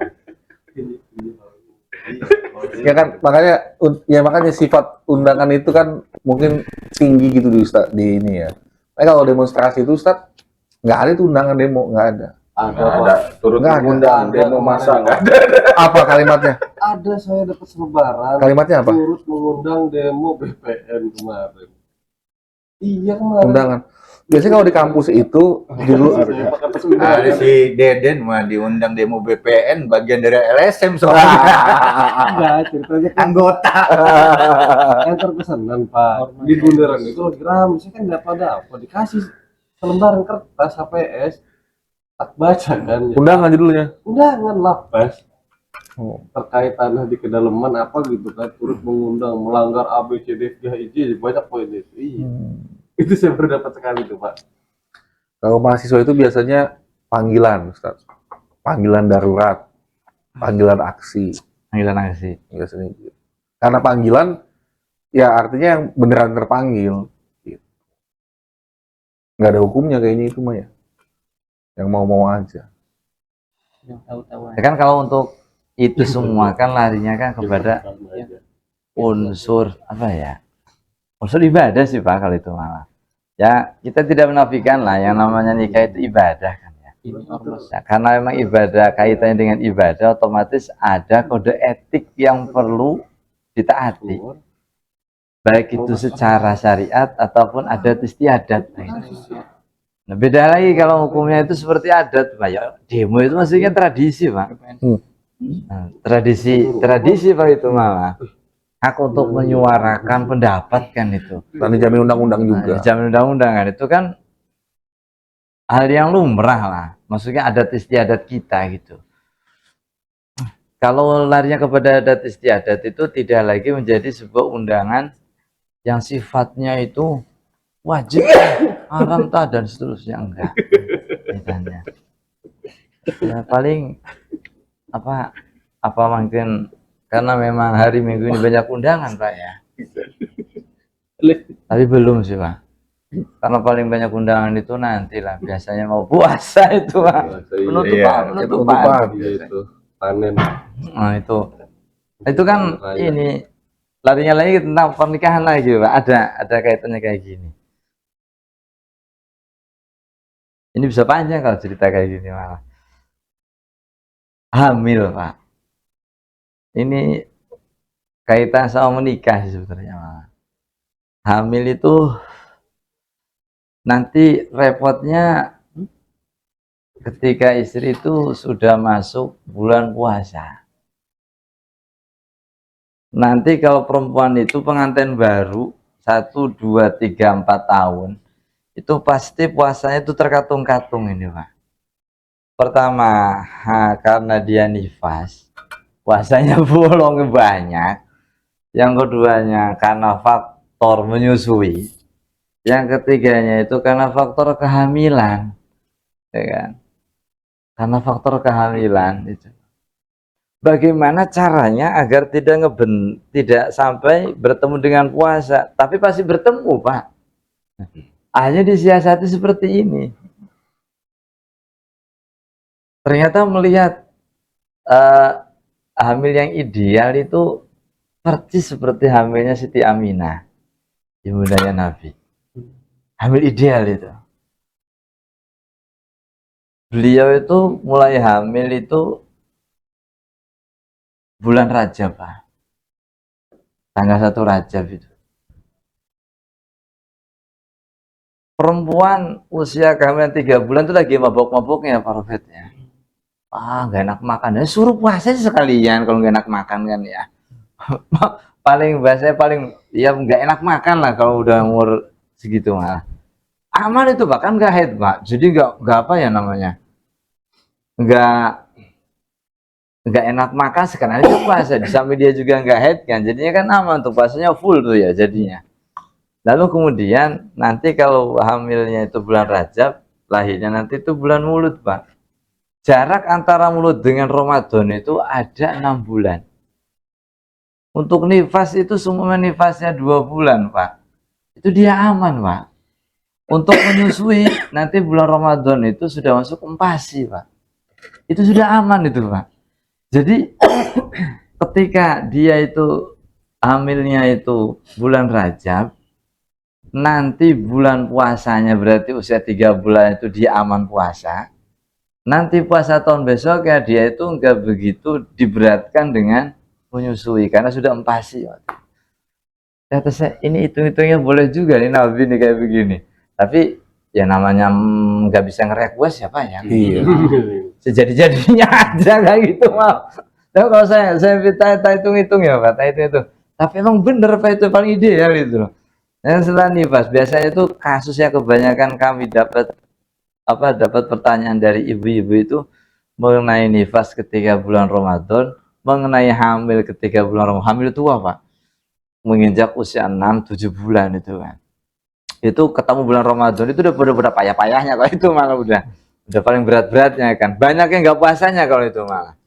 Ya kan makanya sifat undangan itu kan mungkin tinggi gitu di Ustaz, di ini ya. Kalau demonstrasi itu Ustaz nggak ada itu undangan demo, nggak ada. Ada Nggak Pak. ada turut Nggak ada. mengundang Ada. demo masa nggak ada. Apa kalimatnya? Ada, saya dapat selebaran. Kalimatnya apa? Turut mengundang demo BPN kemarin. Iya kemarin. Undangan. Biasanya kalau di kampus itu dulu Saya pakai tas Ada undangan. si Deden mah diundang demo BPN bagian dari LSM soalnya. Enggak, ceritanya kan Anggota. antar pesanan Pak. Di bundaran itu lagi rame. Saya kan nggak pada apa. Dikasih selembaran kertas HPS. Tak baca kan. Ya. undangan judulnya. Undangan lapas. Oh. Terkait tanah di kedalaman apa gitu kan. Turut mengundang melanggar A, B, C, D, F, G, banyak poin itu. Iya. Itu saya baru dapat sekali tuh Pak. Kalau mahasiswa itu biasanya panggilan, Ustaz. Panggilan darurat, panggilan aksi, Panggilan aksi. biasanya gitu. Karena panggilan, ya artinya yang beneran terpanggil. Gitu. Nggak ada hukumnya kayaknya itu mah ya. Yang mau-mau aja. Yang tahu-tahu Ya kan kalau untuk itu semua kan larinya kan kepada unsur apa ya? Unsur ibadah sih Pak kalau itu malah. Ya kita tidak menafikan lah yang namanya nikah itu ibadah kan ya. Ya, karena memang ibadah kaitannya dengan ibadah otomatis ada kode etik yang perlu ditaati. Baik itu secara syariat ataupun adat istiadat. Nah, beda lagi kalau hukumnya itu seperti adat, Pak. Ya, demo itu maksudnya tradisi, Pak. Nah, tradisi Pak itu malah. Hak untuk menyuarakan pendapat kan itu. Dan dijamin undang-undang juga. Dijamin undang-undang kan itu kan hal yang lumrah lah. Maksudnya adat istiadat kita gitu. Kalau larinya kepada adat istiadat itu tidak lagi menjadi sebuah undangan yang sifatnya itu wajib, haram tak dan seterusnya enggak. Kaitannya. Ya paling apa mungkin karena memang hari Minggu ini banyak undangan Pak ya. Tapi belum sih Pak. Karena paling banyak undangan itu nanti lah biasanya mau puasa itu Pak. Penutupan. Iya itu panen. Nah itu kan ini larinya lagi tentang pernikahan lagi Pak. Ada kaitannya kayak gini. Ini bisa panjang kalau cerita kayak gini malah. Hamil Pak. Ini kaitan sama menikah sih sebetulnya malah. Hamil itu nanti repotnya ketika istri itu sudah masuk bulan puasa. Nanti kalau perempuan itu pengantin baru 1, 2, 3, 4 tahun itu pasti puasanya itu terkatung-katung ini Pak. Pertama karena dia nifas puasanya bolong banyak. Yang keduanya karena faktor menyusui. Yang ketiganya itu karena faktor kehamilan, ya kan? Karena faktor kehamilan itu. Bagaimana caranya agar tidak sampai bertemu dengan puasa, tapi pasti bertemu Pak. Hanya disiasati seperti ini. Ternyata melihat hamil yang ideal itu persis seperti hamilnya Siti Aminah, ibundanya Nabi. Hamil ideal itu. Beliau itu mulai hamil itu bulan Rajab Pak. Tanggal 1 Rajab itu. Perempuan usia kehamilan 3 bulan itu lagi mabok-maboknya Pak Rofet ya. Nggak enak makan. Ya, suruh puasa sekalian kalau nggak enak makan kan ya. Paling bahasanya paling ya nggak enak makan lah kalau udah umur segitu malah. Aman itu bahkan nggak haid Pak. Jadi nggak apa ya namanya. Nggak enak makan sekarang itu puasa. Di samping dia juga nggak haid kan. Jadinya kan aman untuk puasanya full tuh ya jadinya. Lalu kemudian nanti kalau hamilnya itu bulan Rajab, lahirnya nanti itu bulan Mulud Pak. Jarak antara Mulud dengan Ramadan itu ada 6 bulan. Untuk nifas itu semua nifasnya 2 bulan Pak. Itu dia aman Pak. Untuk menyusui nanti bulan Ramadan itu sudah masuk empasi Pak. Itu sudah aman itu Pak. Jadi ketika dia itu hamilnya itu bulan Rajab, nanti bulan puasanya berarti usia 3 bulan itu dia aman puasa. nanti puasa tahun besok ya dia itu nggak begitu diberatkan dengan menyusui karena sudah empasi. Kata saya, ini hitung-hitungnya boleh juga nih Nabi nih kayak begini. Tapi ya namanya nggak bisa nge-request siapa ya? Iya. Sejadi-jadinya aja kayak gitu mal. Tapi kalau saya minta hitung-hitung ya Pak, itu. Tapi emang bener Pak itu paling ideal gitu loh. Dan setelah nifas biasanya itu kasus yang kebanyakan kami dapat pertanyaan dari ibu-ibu itu mengenai nifas ketika bulan Ramadan, mengenai hamil ketika bulan Ramadan. Hamil itu apa? Menginjak usia 6-7 bulan itu kan. Itu ketemu bulan Ramadan itu udah payah-payahnya kalau itu malah udah paling berat-beratnya kan. Banyak yang nggak puasanya kalau itu malah.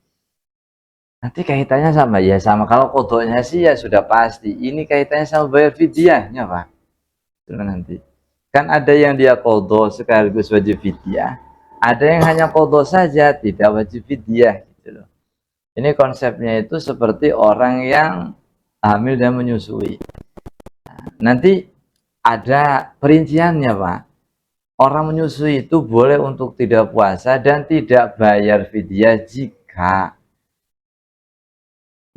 Nanti kaitannya sama ya sama kalau kodoknya sih ya sudah pasti. Ini kaitannya sama bayar fidyahnya Pak. Itu nanti. Kan ada yang dia kodok sekaligus wajib fidyah. Ada yang hanya kodok saja tidak wajib fidyah gitu loh. Ini konsepnya itu seperti orang yang hamil dan menyusui. Nanti ada perinciannya Pak. Orang menyusui itu boleh untuk tidak puasa dan tidak bayar fidyah jika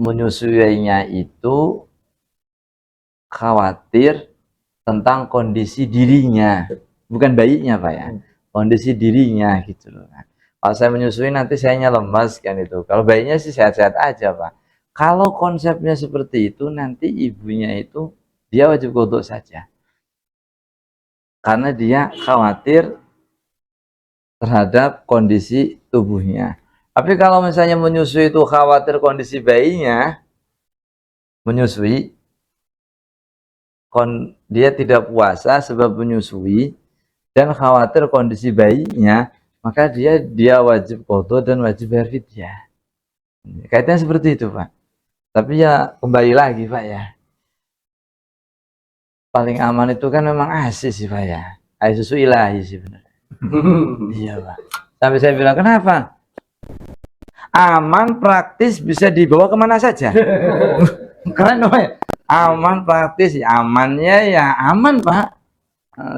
menyusuinya itu khawatir tentang kondisi dirinya, bukan bayinya Pak ya, kondisi dirinya gitu loh. Kalau saya menyusui nanti sayanya lemas kan itu. Kalau bayinya sih sehat-sehat aja Pak. Kalau konsepnya seperti itu nanti ibunya itu dia wajib qodho saja. Karena dia khawatir terhadap kondisi tubuhnya. Tapi kalau misalnya menyusui itu khawatir kondisi bayinya, menyusui, dia tidak puasa sebab menyusui dan khawatir kondisi bayinya, maka dia wajib qodho dan wajib bayar fidyah. Kaitannya seperti itu Pak. Tapi ya kembali lagi Pak ya. Paling aman itu kan memang ASI sih Pak ya. Air susu ilahi sih benar. Iya Pak. Sampai saya bilang kenapa? Aman, praktis, bisa dibawa kemana saja. Keren Pak. Aman, praktis, amannya ya aman Pak.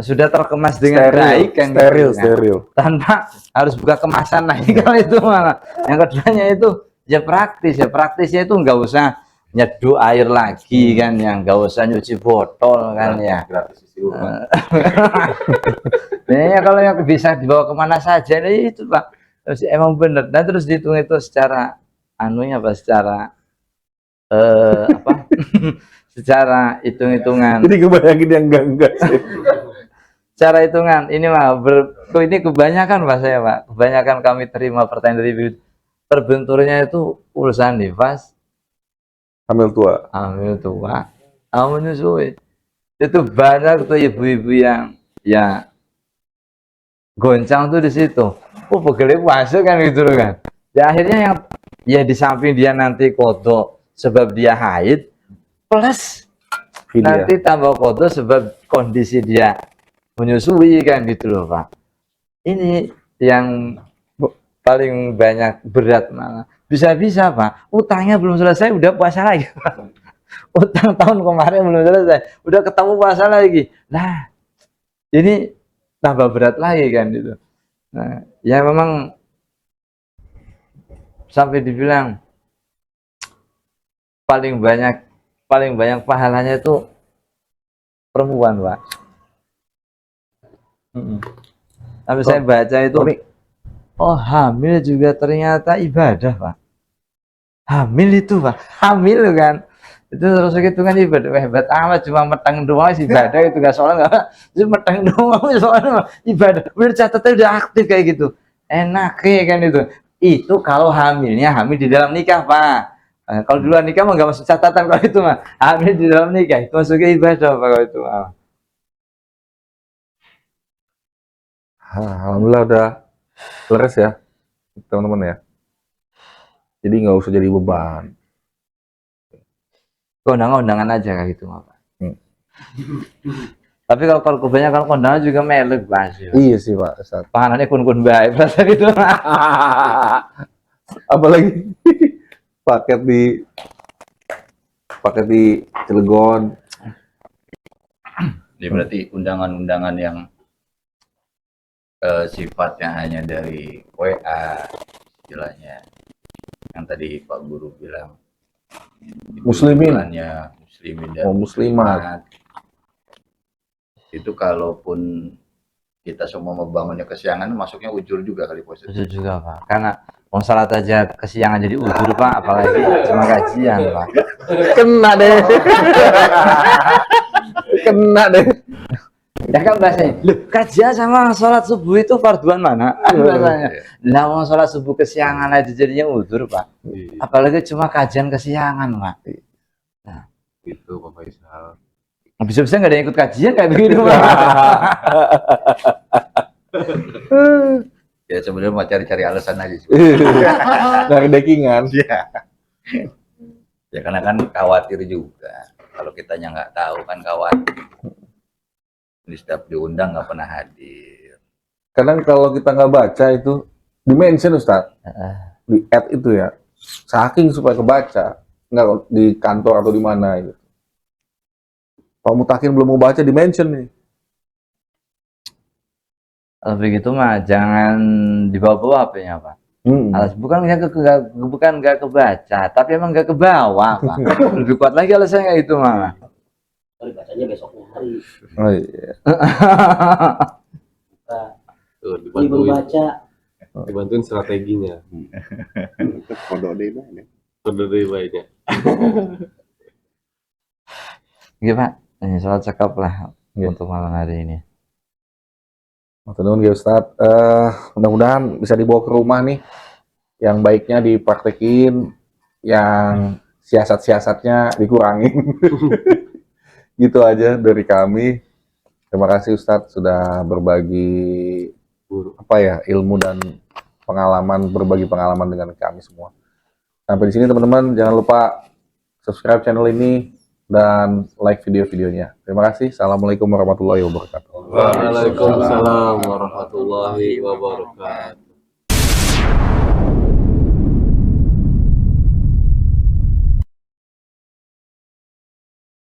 Sudah terkemas dengan baik kan. Steril. Tanpa harus buka kemasan lagi kalau itu malah. Yang keduanya itu ya praktis ya. Praktisnya itu nggak usah nyeduh air lagi kan, yang nggak usah nyuci botol kan ya. Gratis isi rumah. Ya kalau yang bisa dibawa kemana saja itu Pak. Terus emang bener. Dan terus dihitung itu secara anunya Pak, secara apa? Secara hitung-hitungan. Jadi kebayangin yang enggak sih. Cara hitungan ini mah ini kebanyakan Pak saya Pak. Kebanyakan kami terima pertanyaan dari ibu. Terbenturnya itu urusan nifas, hamil tua, menyusui. Itu banyak tuh ibu-ibu yang ya goncang tuh di situ. Oh pegel masuk kan gitu loh kan. Ya akhirnya yang ya di samping dia nanti qodho sebab dia haid, plus nanti tambah qodho sebab kondisi dia menyusui kan gitu loh Pak. Ini yang paling banyak berat malah. Bisa-bisa Pak, utangnya belum selesai udah puasa lagi Pak. Utang tahun kemarin belum selesai, udah ketemu puasa lagi. Nah, ini tambah berat lagi kan gitu. Nah, ya memang sampai dibilang paling banyak pahalanya itu perempuan Pak. Tapi saya baca itu, oh hamil juga ternyata ibadah Pak. Hamil itu Pak, hamil kan. Itu terus hitungan ibadah, hebat amat, cuma metang doang sih ibadah itu gak soal nggak, cuma metang doang soalnya ibadah. Udah catatnya udah aktif kayak gitu, enak kan itu. Itu kalau hamilnya hamil di dalam nikah Pak. Kalau di luar nikah mah nggak masuk catatan kalau itu mah. Hamil di dalam nikah itu masuknya ibadah Pak kalau itu. Alhamdulillah udah beres ya teman-teman ya. Jadi nggak usah jadi beban. Kondangan aja kayak gitu Pak. Tapi kalau kebanyakan kondangan juga melek Pak. Iya sih Pak. Panganannya kun-kun baik rasa gitu. Apalagi paket di Cilegon. Jadi berarti undangan-undangan yang sifatnya hanya dari WA istilahnya yang tadi Pak Guru bilang itu Muslimin. istilahnya muslimin dan muslimat. itu kalaupun kita semua membangunnya kesiangan masuknya ujur juga kali Pak Ustadz. Itu juga Pak, karena mau salat aja kesiangan jadi ujur Pak, apalagi cuma kajian Pak. Kena deh. Kena deh. Ya kan bahasanya, loh, kajian sama sholat subuh itu farduan mana? Bahasanya. Lah mau sholat subuh kesiangan aja jadinya ujur Pak, Iya, apalagi cuma kajian kesiangan Pak. gitu Pak Faisal. Bisa-bisa nggak ada yang ikut kajian kayak begini Pak. Ya sebenarnya mau cari-cari alasan aja sih. Dari dekingan. Ya karena kan khawatir juga kalau kitanya nggak tahu kan khawatir. Di setiap diundang nggak pernah hadir. Kadang kalau kita nggak baca itu di-mention Ustaz. Di add itu ya. Saking supaya kebaca. Nggak di kantor atau di mana gitu. Pak Mutakin belum mau baca di-mention nih. Kalau begitu mah jangan dibawa-bawa HP-nya Pak. Alas bukan nggak kebaca, tapi emang nggak kebawa Pak. Lebih kuat lagi alasannya kayak itu mah. Kalau bacanya besoknya hari. Oh iya. Tuh, Libur baca. dibantuin strateginya. Kodok deh banyak. Kode dari baiknya. Iya Pak, ini sholat cakep lah Iya. untuk malam hari ini. Matur ya Ustaz. Mudah-mudahan bisa dibawa ke rumah nih. Yang baiknya dipraktekin, yang siasat-siasatnya dikurangin. Gitu aja dari kami. Terima kasih Ustadz sudah berbagi ilmu dan pengalaman, berbagi pengalaman dengan kami semua. Sampai di sini teman-teman, jangan lupa subscribe channel ini dan like video-videonya. Terima kasih. Assalamualaikum warahmatullahi wabarakatuh. Waalaikumsalam warahmatullahi wabarakatuh.